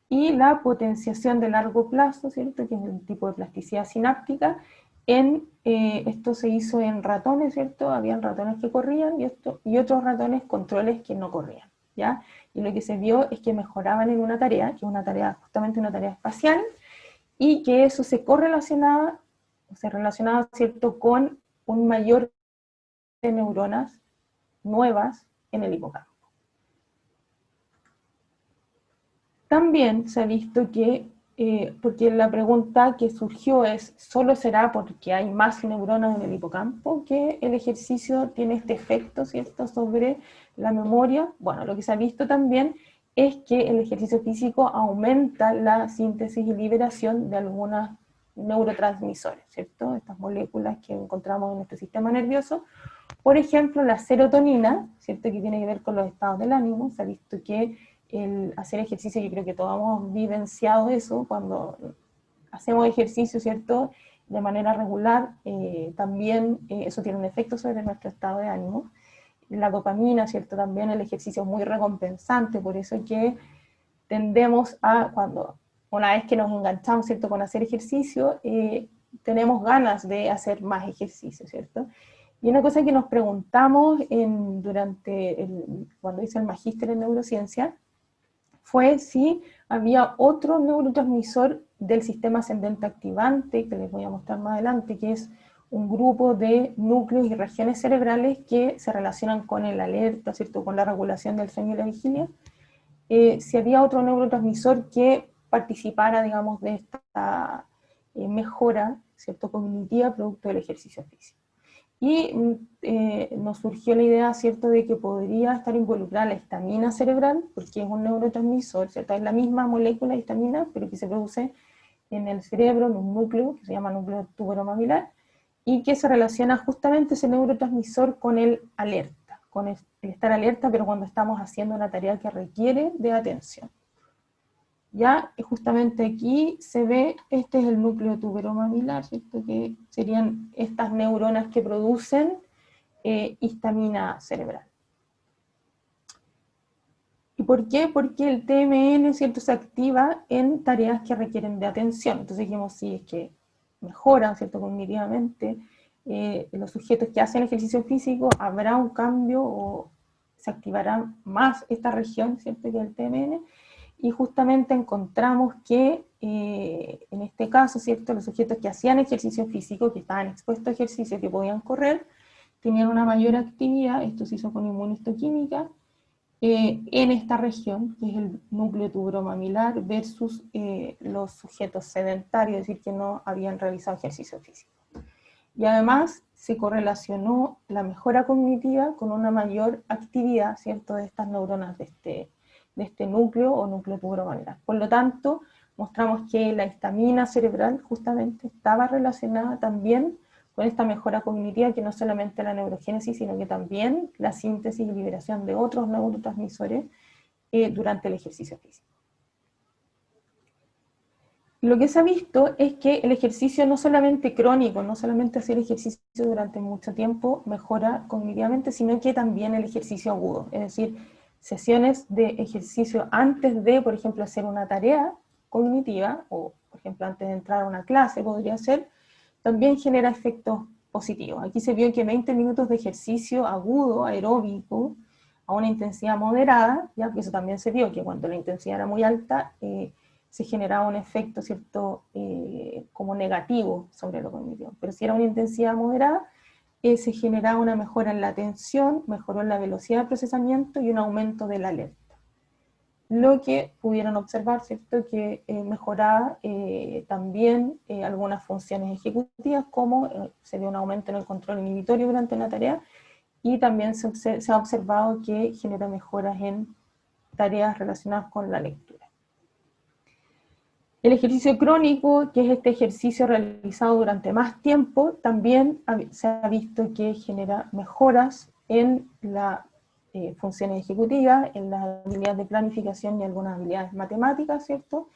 y la potenciación de largo plazo, ¿cierto?, que es un tipo de plasticidad sináptica. Esto se hizo en ratones, ¿cierto? Habían ratones que corrían y otros ratones controles que no corrían, ¿ya? Y lo que se vio es que mejoraban en una tarea, que es una tarea, justamente una tarea espacial, y que eso se correlacionaba, se relacionaba, ¿cierto?, con un mayor de neuronas nuevas en el hipocampo. También se ha visto que, porque la pregunta que surgió es, ¿solo será porque hay más neuronas en el hipocampo que el ejercicio tiene este efecto, ¿cierto?, sobre la memoria? Bueno, lo que se ha visto también es que el ejercicio físico aumenta la síntesis y liberación de algunos neurotransmisores, ¿cierto?, estas moléculas que encontramos en nuestro sistema nervioso. Por ejemplo, la serotonina, ¿cierto?, que tiene que ver con los estados del ánimo. Se ha visto que el hacer ejercicio, yo creo que todos hemos vivenciado eso, cuando hacemos ejercicio, ¿cierto?, de manera regular, también eso tiene un efecto sobre nuestro estado de ánimo. La dopamina, ¿cierto?, también el ejercicio es muy recompensante, por eso es que tendemos a, una vez que nos enganchamos, ¿cierto?, con hacer ejercicio, tenemos ganas de hacer más ejercicio, ¿cierto? Y una cosa que nos preguntamos cuando hice el magíster en neurociencia, fue si había otro neurotransmisor del sistema ascendente activante, que les voy a mostrar más adelante, que es un grupo de núcleos y regiones cerebrales que se relacionan con el alerta, ¿cierto?, con la regulación del sueño y la vigilia. Si había otro neurotransmisor que participara, digamos, de esta mejora, ¿cierto?, cognitiva producto del ejercicio físico. Y nos surgió la idea, ¿cierto?, de que podría estar involucrada la histamina cerebral, porque es un neurotransmisor, ¿cierto? Es la misma molécula de histamina, pero que se produce en el cerebro, en un núcleo, que se llama núcleo tuberomamilar, y que se relaciona justamente ese neurotransmisor con el alerta, con el estar alerta, pero cuando estamos haciendo una tarea que requiere de atención. Ya justamente aquí se ve, este es el núcleo tuberomamilar, ¿cierto?, que serían estas neuronas que producen histamina cerebral. ¿Y por qué? Porque el TMN, ¿cierto?, se activa en tareas que requieren de atención. Entonces dijimos, sí, es que mejoran, ¿cierto?, cognitivamente los sujetos que hacen ejercicio físico, habrá un cambio o se activará más esta región, ¿cierto?, que el TMN. y justamente encontramos que en este caso, ¿cierto?, los sujetos que hacían ejercicio físico, que estaban expuestos a ejercicio, que podían correr, tenían una mayor actividad, esto se hizo con inmunistoquímica, en esta región, que es el núcleo tuberomamilar, versus los sujetos sedentarios, es decir, que no habían realizado ejercicio físico. Y además se correlacionó la mejora cognitiva con una mayor actividad, ¿cierto?, de estas neuronas de este núcleo o núcleo tuberomamilar. Por lo tanto, mostramos que la histamina cerebral justamente estaba relacionada también con esta mejora cognitiva, que no solamente la neurogénesis, sino que también la síntesis y liberación de otros neurotransmisores durante el ejercicio físico. Lo que se ha visto es que el ejercicio no solamente crónico, no solamente hacer ejercicio durante mucho tiempo mejora cognitivamente, sino que también el ejercicio agudo, es decir, sesiones de ejercicio antes de, por ejemplo, hacer una tarea cognitiva, o por ejemplo antes de entrar a una clase podría ser, también genera efectos positivos. Aquí se vio que 20 minutos de ejercicio agudo, aeróbico, a una intensidad moderada, ya que eso también se vio, que cuando la intensidad era muy alta, se generaba un efecto, ¿cierto?, como negativo sobre lo cognitivo. Pero si era una intensidad moderada, se generaba una mejora en la atención, mejoró en la velocidad de procesamiento y un aumento de la alerta. Lo que pudieron observar, ¿cierto?, que mejoraba también algunas funciones ejecutivas, como se dio un aumento en el control inhibitorio durante la tarea, y también se ha observado que genera mejoras en tareas relacionadas con la lectura. El ejercicio crónico, que es este ejercicio realizado durante más tiempo, también se ha visto que genera mejoras en las funciones ejecutivas, en las habilidades de planificación y algunas habilidades matemáticas, ¿cierto?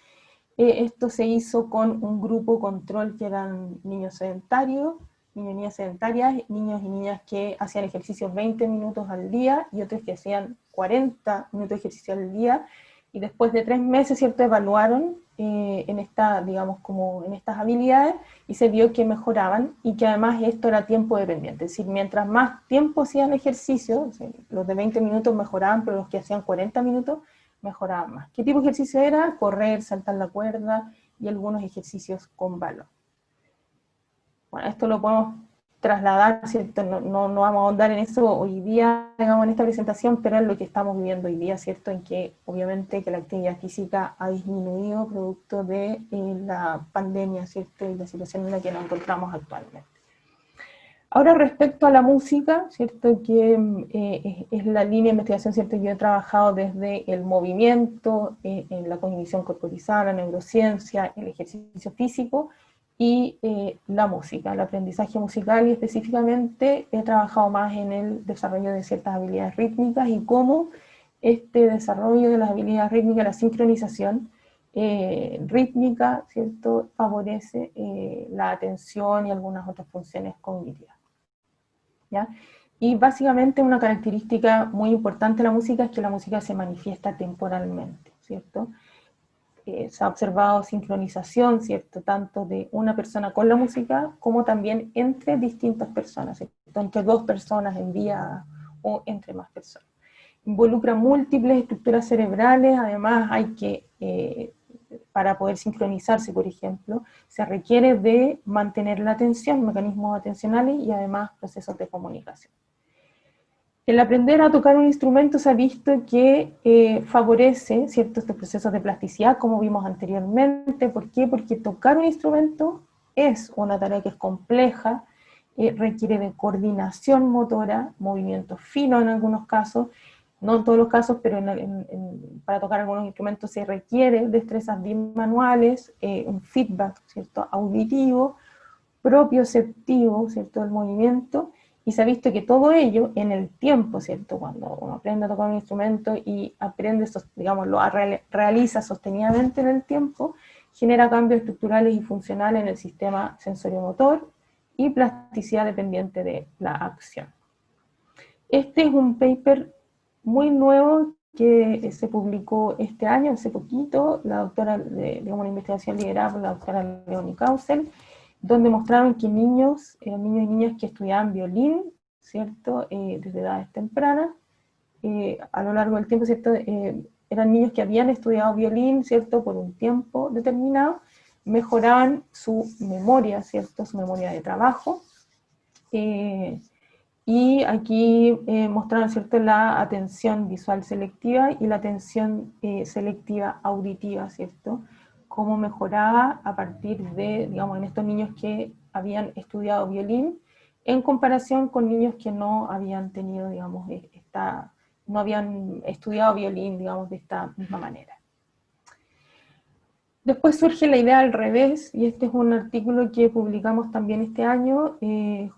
Esto se hizo con un grupo control que eran niños sedentarios, niños y niñas sedentarias, niños y niñas que hacían ejercicio 20 minutos al día y otros que hacían 40 minutos de ejercicio al día, y después de 3 meses, ¿cierto?, evaluaron en digamos, como en estas habilidades, y se vio que mejoraban, y que además esto era tiempo dependiente, es decir, mientras más tiempo hacían ejercicio, o sea, los de 20 minutos mejoraban, pero los que hacían 40 minutos mejoraban más. ¿Qué tipo de ejercicio era? Correr, saltar la cuerda, y algunos ejercicios con balón. Bueno, esto lo podemos trasladar, ¿cierto? No vamos a ahondar en eso hoy día, digamos, en esta presentación, pero es lo que estamos viviendo hoy día, ¿cierto? En que obviamente que la actividad física ha disminuido producto de la pandemia, ¿cierto? Y la situación en la que nos encontramos actualmente. Ahora, respecto a la música, ¿cierto?, que es la línea de investigación, ¿cierto?, yo he trabajado desde el movimiento, en la cognición corporizada, la neurociencia, el ejercicio físico, y la música, el aprendizaje musical, y específicamente he trabajado más en el desarrollo de ciertas habilidades rítmicas y cómo este desarrollo de las habilidades rítmicas, la sincronización rítmica, ¿cierto?, favorece la atención y algunas otras funciones cognitivas, ¿ya? Y básicamente una característica muy importante de la música es que la música se manifiesta temporalmente, ¿cierto? Se ha observado sincronización, ¿cierto?, tanto de una persona con la música, como también entre distintas personas, ¿cierto?, entre 2 personas enviadas, o entre más personas. Involucra múltiples estructuras cerebrales, además hay que, para poder sincronizarse, por ejemplo, se requiere de mantener la atención, mecanismos atencionales, y además procesos de comunicación. El aprender a tocar un instrumento se ha visto que favorece, ¿cierto?, estos procesos de plasticidad, como vimos anteriormente. ¿Por qué? Porque tocar un instrumento es una tarea que es compleja, requiere de coordinación motora, movimiento fino en algunos casos, no en todos los casos, pero para tocar algunos instrumentos se requiere destrezas bimanuales, un feedback, ¿cierto?, auditivo, propioceptivo, ¿cierto?, del movimiento. Y se ha visto que todo ello en el tiempo, ¿cierto?, cuando uno aprende a tocar un instrumento y aprende, digamos, lo realiza sostenidamente en el tiempo, genera cambios estructurales y funcionales en el sistema sensoriomotor y plasticidad dependiente de la acción. Este es un paper muy nuevo que se publicó este año, hace poquito, la doctora, digamos, una investigación liderada por la doctora Leonie Kausel, donde mostraron que niños y niñas que estudiaban violín, ¿cierto?, desde edades tempranas, a lo largo del tiempo, ¿cierto?, eran niños que habían estudiado violín, ¿cierto?, por un tiempo determinado, mejoraban su memoria, ¿cierto?, su memoria de trabajo, y aquí mostraron, ¿cierto?, la atención visual selectiva y la atención selectiva auditiva, ¿cierto?, cómo mejoraba a partir de, digamos, en estos niños que habían estudiado violín, en comparación con niños que no habían tenido, digamos, no habían estudiado violín, digamos, de esta misma manera. Después surge la idea al revés, y este es un artículo que publicamos también este año,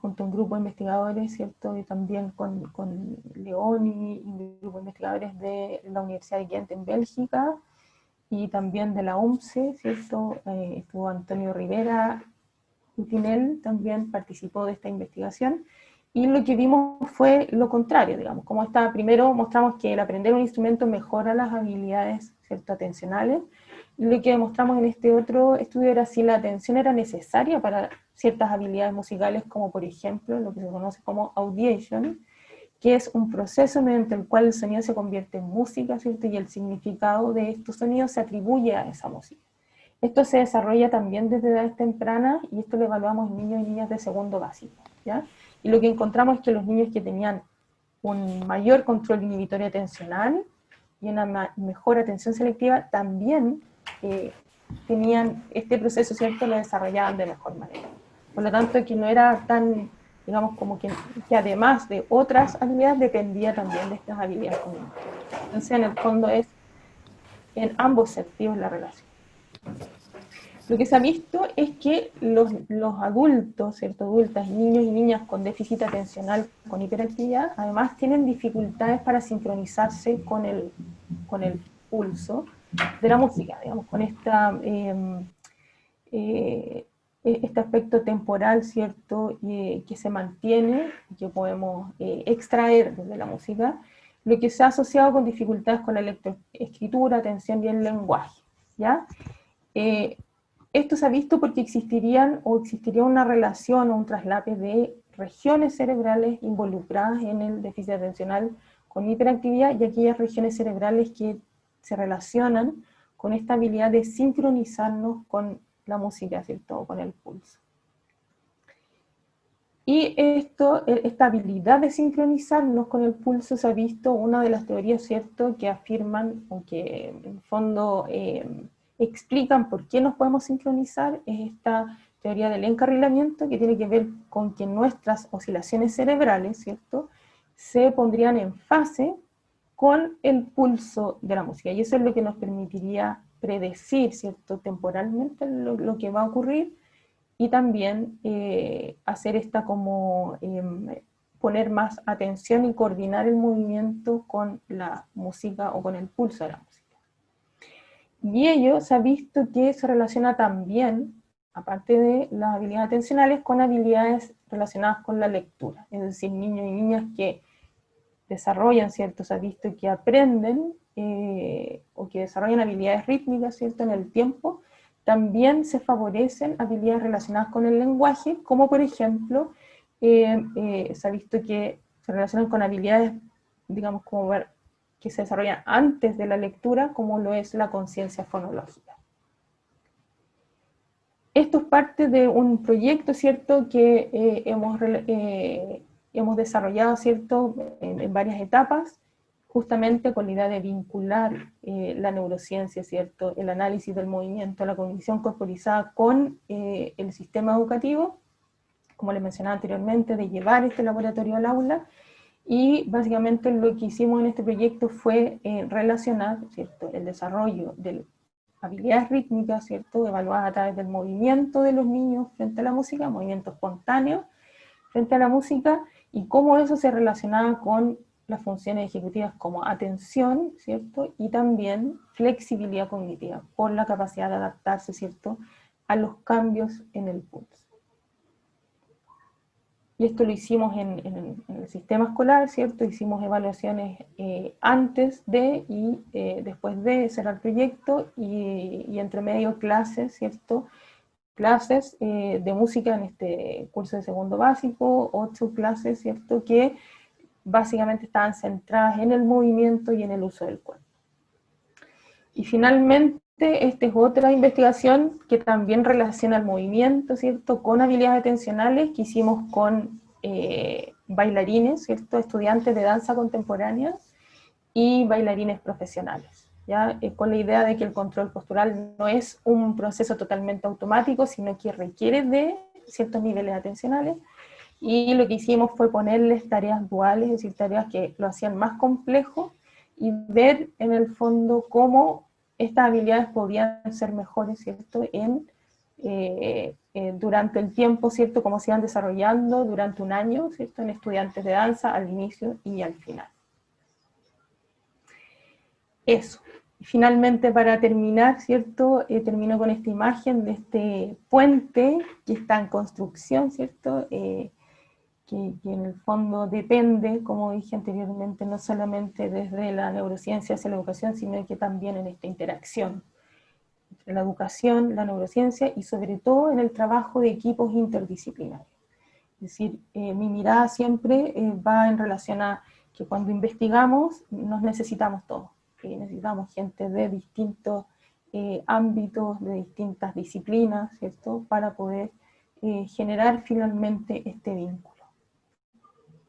junto a un grupo de investigadores, ¿cierto? Y también con Leoni, y un grupo de investigadores de la Universidad de Ghent en Bélgica, y también de la OMSE, ¿cierto? Estuvo Antonio Rivera Utinel, también participó de esta investigación, y lo que vimos fue lo contrario, digamos, como primero mostramos que el aprender un instrumento mejora las habilidades, ¿cierto?, atencionales, y lo que demostramos en este otro estudio era si la atención era necesaria para ciertas habilidades musicales, como por ejemplo lo que se conoce como audiation, que es un proceso mediante el cual el sonido se convierte en música, ¿cierto?, y el significado de estos sonidos se atribuye a esa música. Esto se desarrolla también desde edades tempranas, y esto lo evaluamos en niños y niñas de segundo básico, ¿ya? Y lo que encontramos es que los niños que tenían un mayor control inhibitorio atencional y una mejor atención selectiva también tenían este proceso, ¿cierto?, lo desarrollaban de mejor manera. Por lo tanto, que no era tan, digamos, como que además de otras habilidades, dependía también de estas habilidades cognitivas. Entonces, en el fondo es en ambos sentidos la relación. Lo que se ha visto es que los adultos, ¿cierto?, adultas, niños y niñas con déficit atencional, con hiperactividad, además tienen dificultades para sincronizarse con el pulso de la música, digamos, con este aspecto temporal, ¿cierto?, que se mantiene, que podemos extraer desde la música, lo que se ha asociado con dificultades con la lectoescritura, atención y el lenguaje, ¿ya? Esto se ha visto porque existiría una relación o un traslape de regiones cerebrales involucradas en el déficit atencional con hiperactividad, y aquellas regiones cerebrales que se relacionan con esta habilidad de sincronizarnos con la música, ¿cierto?, o con el pulso. Y esta habilidad de sincronizarnos con el pulso se ha visto, una de las teorías, ¿cierto?, que afirman, o que en el fondo explican por qué nos podemos sincronizar, es esta teoría del encarrilamiento, que tiene que ver con que nuestras oscilaciones cerebrales, ¿cierto?, se pondrían en fase con el pulso de la música, y eso es lo que nos permitiría predecir, ¿cierto?, temporalmente lo que va a ocurrir, y también hacer poner más atención y coordinar el movimiento con la música o con el pulso de la música. Y ello se ha visto que se relaciona también, aparte de las habilidades atencionales, con habilidades relacionadas con la lectura. Es decir, niños y niñas que desarrollan, ¿cierto?, se ha visto que aprenden o que desarrollan habilidades rítmicas, ¿cierto?, en el tiempo, también se favorecen habilidades relacionadas con el lenguaje, como por ejemplo, se ha visto que se relacionan con habilidades, digamos, como que se desarrollan antes de la lectura, como lo es la conciencia fonológica. Esto es parte de un proyecto, ¿cierto?, que hemos desarrollado, ¿cierto?, en varias etapas, justamente con la idea de vincular la neurociencia, ¿cierto?, el análisis del movimiento, la cognición corporizada con el sistema educativo, como les mencionaba anteriormente, de llevar este laboratorio al aula. Y básicamente lo que hicimos en este proyecto fue relacionar, ¿cierto?, el desarrollo de habilidades rítmicas, ¿cierto?, evaluadas a través del movimiento de los niños frente a la música, movimiento espontáneo frente a la música, y cómo eso se relacionaba con las funciones ejecutivas como atención, ¿cierto?, y también flexibilidad cognitiva, por la capacidad de adaptarse, ¿cierto?, a los cambios en el pulso. Y esto lo hicimos en el sistema escolar, ¿cierto? Hicimos evaluaciones antes de y después de cerrar el proyecto, y entre medio clases, ¿cierto? Clases de música en este curso de segundo básico, 8 clases, ¿cierto?, que básicamente estaban centradas en el movimiento y en el uso del cuerpo. Y finalmente, esta es otra investigación que también relaciona el movimiento, ¿cierto?, con habilidades atencionales que hicimos con bailarines, ¿cierto?, estudiantes de danza contemporánea y bailarines profesionales, ¿ya? Con la idea de que el control postural no es un proceso totalmente automático, sino que requiere de ciertos niveles atencionales, y lo que hicimos fue ponerles tareas duales, es decir, tareas que lo hacían más complejo, y ver en el fondo cómo estas habilidades podían ser mejores, ¿cierto?, durante el tiempo, ¿cierto?, cómo se iban desarrollando durante un año, ¿cierto?, en estudiantes de danza al inicio y al final. Eso. Finalmente, para terminar, ¿cierto?, termino con esta imagen de este puente que está en construcción, ¿cierto?, que en el fondo depende, como dije anteriormente, no solamente desde la neurociencia hacia la educación, sino que también en esta interacción entre la educación, la neurociencia y sobre todo en el trabajo de equipos interdisciplinarios. Es decir, mi mirada siempre va en relación a que cuando investigamos nos necesitamos todos. Necesitamos gente de distintos ámbitos, de distintas disciplinas, ¿cierto?, para poder generar finalmente este vínculo.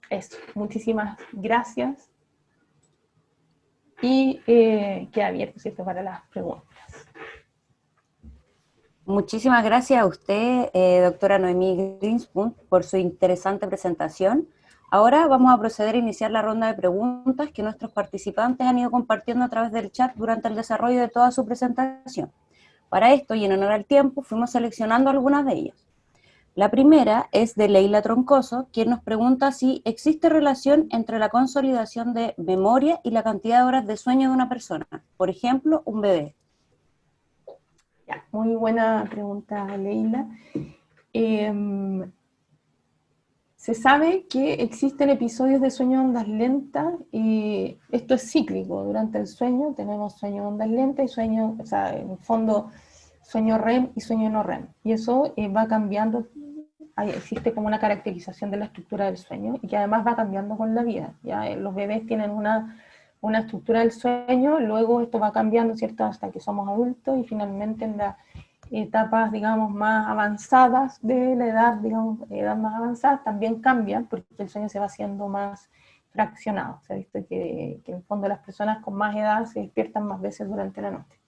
Eso, muchísimas gracias. Y queda abierto, ¿cierto?, para las preguntas. Muchísimas gracias a usted, doctora Noemí Greenspun, por su interesante presentación. Ahora vamos a proceder a iniciar la ronda de preguntas que nuestros participantes han ido compartiendo a través del chat durante el desarrollo de toda su presentación. Para esto, y en honor al tiempo, fuimos seleccionando algunas de ellas. La primera es de Leila Troncoso, quien nos pregunta si existe relación entre la consolidación de memoria y la cantidad de horas de sueño de una persona, por ejemplo, un bebé. Ya, muy buena pregunta, Leila. Se sabe que existen episodios de sueño de ondas lentas, y esto es cíclico. Durante el sueño tenemos sueño de ondas lentas y sueño, o sea, en el fondo, sueño REM y sueño no REM. Y eso va cambiando, existe como una caracterización de la estructura del sueño, y que además va cambiando con la vida. Ya los bebés tienen una estructura del sueño, luego esto va cambiando, ¿cierto?, hasta que somos adultos, y finalmente en las etapas, digamos, más avanzadas de la edad, digamos, edad más avanzada, también cambian, porque el sueño se va haciendo más fraccionado. Se ha visto que en el fondo las personas con más edad se despiertan más veces durante la noche.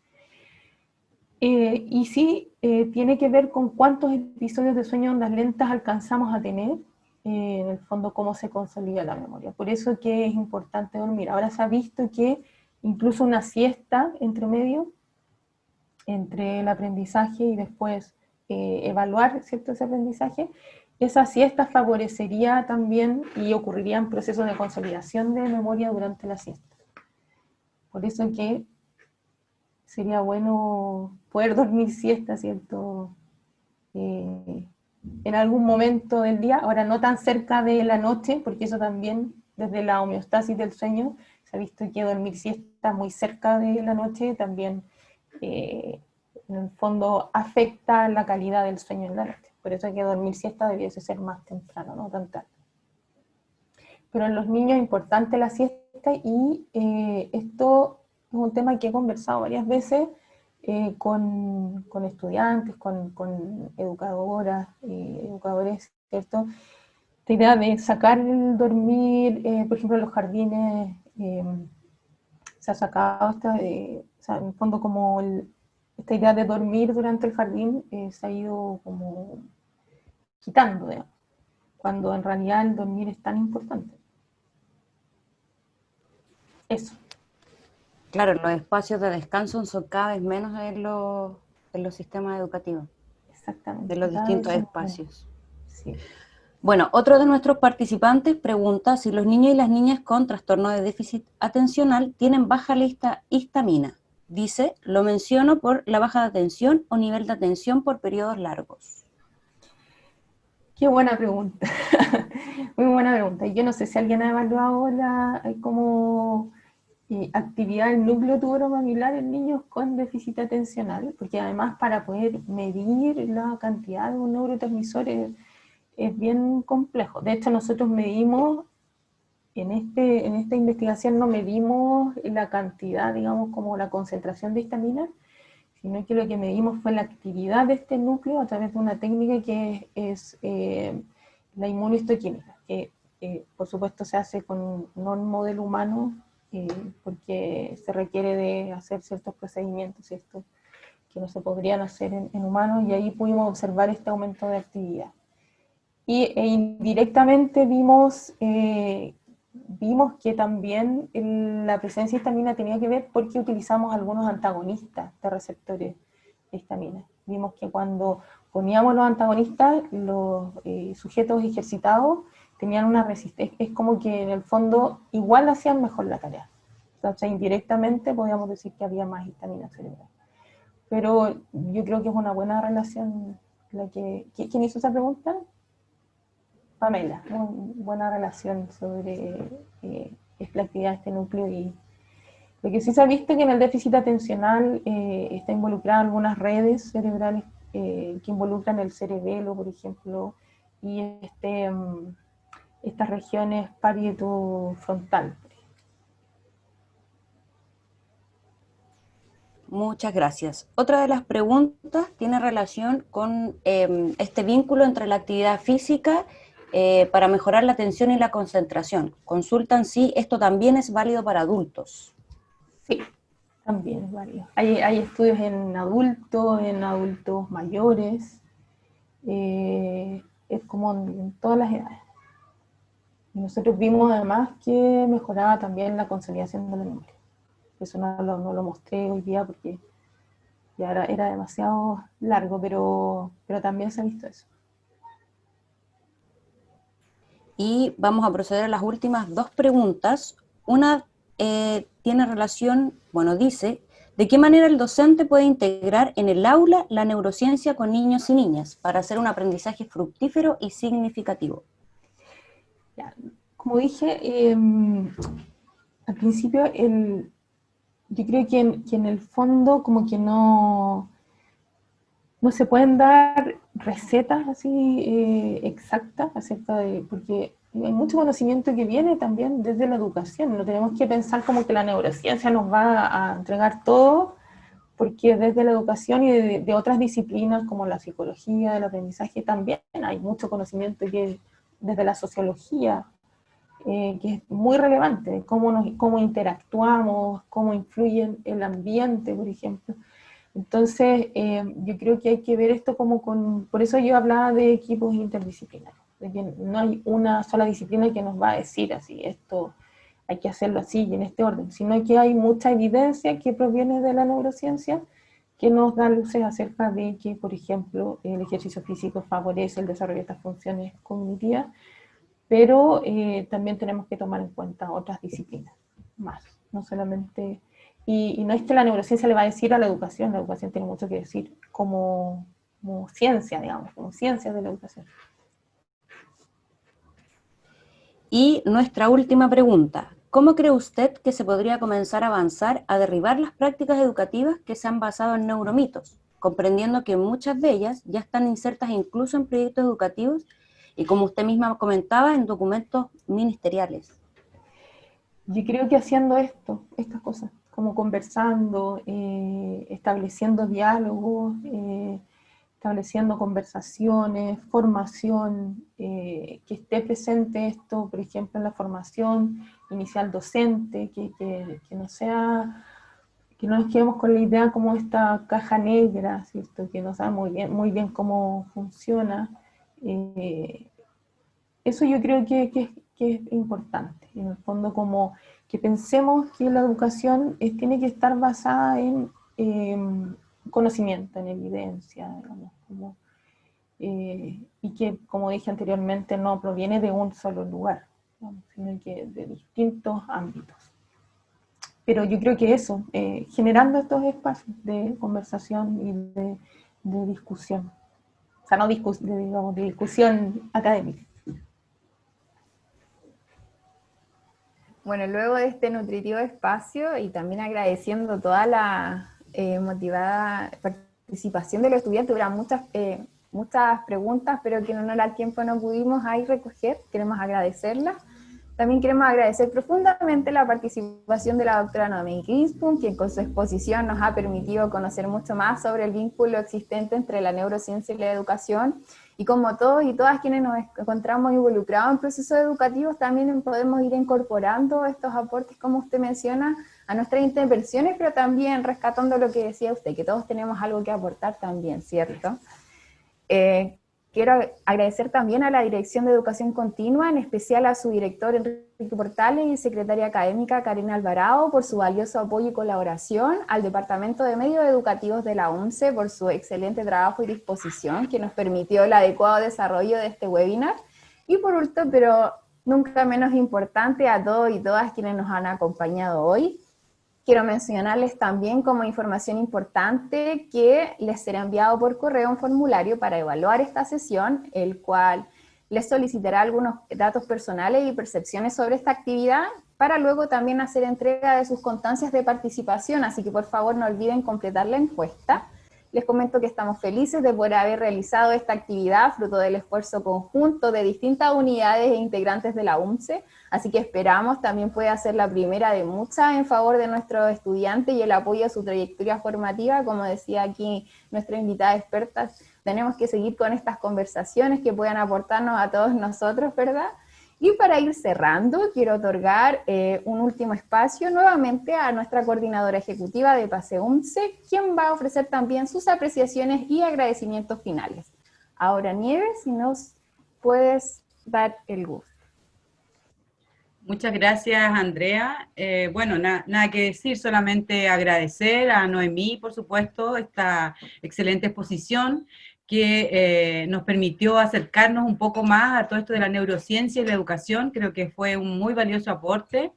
Y sí, tiene que ver con cuántos episodios de sueño de ondas lentas alcanzamos a tener, en el fondo cómo se consolida la memoria. Por eso que es importante dormir. Ahora se ha visto que incluso una siesta entre medio, entre el aprendizaje y después evaluar, ¿cierto?, ese aprendizaje, esa siesta favorecería también y ocurrirían procesos de consolidación de memoria durante la siesta. Por eso que sería bueno poder dormir siesta, ¿cierto?, en algún momento del día, ahora no tan cerca de la noche, porque eso también, desde la homeostasis del sueño, se ha visto que dormir siesta muy cerca de la noche también, en el fondo, afecta la calidad del sueño en la noche. Por eso hay que dormir siesta debiese ser más temprano, no tan tarde. Pero en los niños es importante la siesta, y esto es un tema que he conversado varias veces con estudiantes, con educadoras, educadores, ¿cierto? Esta idea de sacar el dormir, por ejemplo, en los jardines, se ha sacado o sea, en el fondo como esta idea de dormir durante el jardín se ha ido como quitando, digamos, cuando en realidad el dormir es tan importante. Eso. Claro, los espacios de descanso son cada vez menos en los sistemas educativos. Exactamente. De los distintos espacios. Sí. Bueno, otro de nuestros participantes pregunta si los niños y las niñas con trastorno de déficit atencional tienen baja histamina. Dice, lo menciono por la baja de atención o nivel de atención por periodos largos. Qué buena pregunta. Muy buena pregunta. Yo no sé si alguien ha evaluado como actividad del núcleo tuberomamilar en niños con déficit atencional, porque además para poder medir la cantidad de un neurotransmisor es bien complejo. De hecho, nosotros medimos en esta investigación no medimos la cantidad, digamos, como la concentración de histamina, sino que lo que medimos fue la actividad de este núcleo a través de una técnica que es la inmunohistoquímica, que por supuesto se hace con no un modelo humano, porque se requiere de hacer ciertos procedimientos, ¿cierto?, que no se podrían hacer en humanos, y ahí pudimos observar este aumento de actividad. E indirectamente vimos que también la presencia de histamina tenía que ver porque utilizamos algunos antagonistas de receptores de histamina. Vimos que cuando poníamos los antagonistas, los sujetos ejercitados tenían una resistencia, es como que en el fondo igual hacían mejor la tarea. O sea, indirectamente podíamos decir que había más histamina cerebral. Pero yo creo que es una buena relación la que... ¿Quién hizo esa pregunta? Pamela, muy buena relación sobre la actividad de este núcleo. Y lo que sí se ha visto es que en el déficit atencional está involucrada algunas redes cerebrales que involucran el cerebelo, por ejemplo, y estas regiones parietofrontal. Muchas gracias. Otra de las preguntas tiene relación con este vínculo entre la actividad física para mejorar la atención y la concentración. Consultan si esto también es válido para adultos. Sí, también es válido. Hay estudios en adultos mayores, es como en todas las edades. Y nosotros vimos además que mejoraba también la consolidación de la memoria. Eso no lo mostré hoy día porque ya era demasiado largo, pero también se ha visto eso. Y vamos a proceder a las últimas dos preguntas. Una tiene relación, bueno, dice, ¿de qué manera el docente puede integrar en el aula la neurociencia con niños y niñas para hacer un aprendizaje fructífero y significativo? Ya, como dije al principio, yo creo que en el fondo como que no se pueden dar recetas así exactas acerca de, porque hay mucho conocimiento que viene también desde la educación. No tenemos que pensar como que la neurociencia nos va a entregar todo, porque desde la educación y de otras disciplinas como la psicología, el aprendizaje, también hay mucho conocimiento que desde la sociología, que es muy relevante, cómo interactuamos, cómo influye el ambiente, por ejemplo. Entonces, yo creo que hay que ver esto como por eso yo hablaba de equipos interdisciplinarios, de que no hay una sola disciplina que nos va a decir así, esto hay que hacerlo así y en este orden, sino que hay mucha evidencia que proviene de la neurociencia que nos da luces acerca de que, por ejemplo, el ejercicio físico favorece el desarrollo de estas funciones cognitivas, pero también tenemos que tomar en cuenta otras disciplinas más, no solamente... Y no es que la neurociencia le va a decir a la educación tiene mucho que decir como ciencia, digamos, como ciencia de la educación. Y nuestra última pregunta, ¿cómo cree usted que se podría comenzar a avanzar a derribar las prácticas educativas que se han basado en neuromitos, comprendiendo que muchas de ellas ya están insertas incluso en proyectos educativos y, como usted misma comentaba, en documentos ministeriales? Yo creo que haciendo estas cosas, como conversando, estableciendo diálogos, estableciendo conversaciones, formación, que esté presente esto, por ejemplo, en la formación inicial docente, que no sea, que no nos quedemos con la idea como esta caja negra, ¿cierto?, que no sabe muy bien cómo funciona. Eso yo creo que es importante, en el fondo, como que pensemos que la educación tiene que estar basada en conocimiento, en evidencia, digamos, y que, como dije anteriormente, no proviene de un solo lugar, digamos, sino que de distintos ámbitos. Pero yo creo que eso, generando estos espacios de conversación y de discusión, o sea, no digamos, de discusión académica. Bueno, luego de este nutritivo espacio y también agradeciendo toda la motivada participación de los estudiantes, hubo muchas preguntas, pero que en honor al tiempo no pudimos ahí recoger, queremos agradecerlas. También queremos agradecer profundamente la participación de la doctora Noemí Grinspoon, quien con su exposición nos ha permitido conocer mucho más sobre el vínculo existente entre la neurociencia y la educación, y como todos y todas quienes nos encontramos involucrados en procesos educativos, también podemos ir incorporando estos aportes, como usted menciona, a nuestras intervenciones, pero también rescatando lo que decía usted, que todos tenemos algo que aportar también, ¿cierto? Quiero agradecer también a la Dirección de Educación Continua, en especial a su director Enrique Portales y secretaria académica Karina Alvarado por su valioso apoyo y colaboración, al Departamento de Medios Educativos de la UNCE por su excelente trabajo y disposición que nos permitió el adecuado desarrollo de este webinar, y por último, pero nunca menos importante, a todos y todas quienes nos han acompañado hoy. Quiero mencionarles también como información importante que les será enviado por correo un formulario para evaluar esta sesión, el cual les solicitará algunos datos personales y percepciones sobre esta actividad, para luego también hacer entrega de sus constancias de participación, así que por favor no olviden completar la encuesta. Les comento que estamos felices de poder haber realizado esta actividad, fruto del esfuerzo conjunto de distintas unidades e integrantes de la UNCE, así que esperamos también pueda ser la primera de muchas en favor de nuestros estudiantes y el apoyo a su trayectoria formativa. Como decía aquí nuestra invitada experta, tenemos que seguir con estas conversaciones que puedan aportarnos a todos nosotros, ¿verdad? Y para ir cerrando, quiero otorgar un último espacio nuevamente a nuestra coordinadora ejecutiva de PASE UNCE, quien va a ofrecer también sus apreciaciones y agradecimientos finales. Ahora, Nieves, si nos puedes dar el gusto. Muchas gracias, Andrea. Bueno, nada que decir, solamente agradecer a Noemí, por supuesto, esta excelente exposición que nos permitió acercarnos un poco más a todo esto de la neurociencia y la educación. Creo que fue un muy valioso aporte.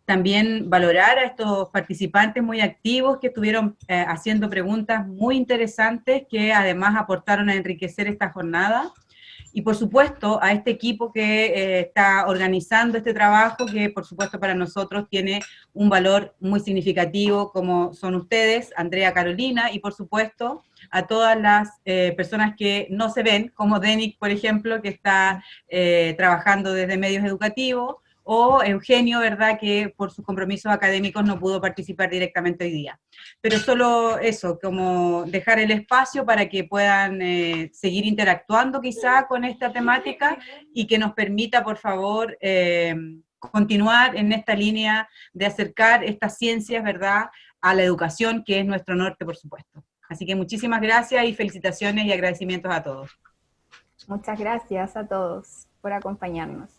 También valorar a estos participantes muy activos que estuvieron haciendo preguntas muy interesantes que además aportaron a enriquecer esta jornada. Y por supuesto a este equipo que está organizando este trabajo, que por supuesto para nosotros tiene un valor muy significativo, como son ustedes, Andrea, Carolina, y por supuesto a todas las personas que no se ven, como Denik, por ejemplo, que está trabajando desde medios educativos, o Eugenio, ¿verdad?, que por sus compromisos académicos no pudo participar directamente hoy día. Pero solo eso, como dejar el espacio para que puedan seguir interactuando quizá con esta temática y que nos permita, por favor, continuar en esta línea de acercar estas ciencias, ¿verdad?, a la educación, que es nuestro norte, por supuesto. Así que muchísimas gracias y felicitaciones y agradecimientos a todos. Muchas gracias a todos por acompañarnos.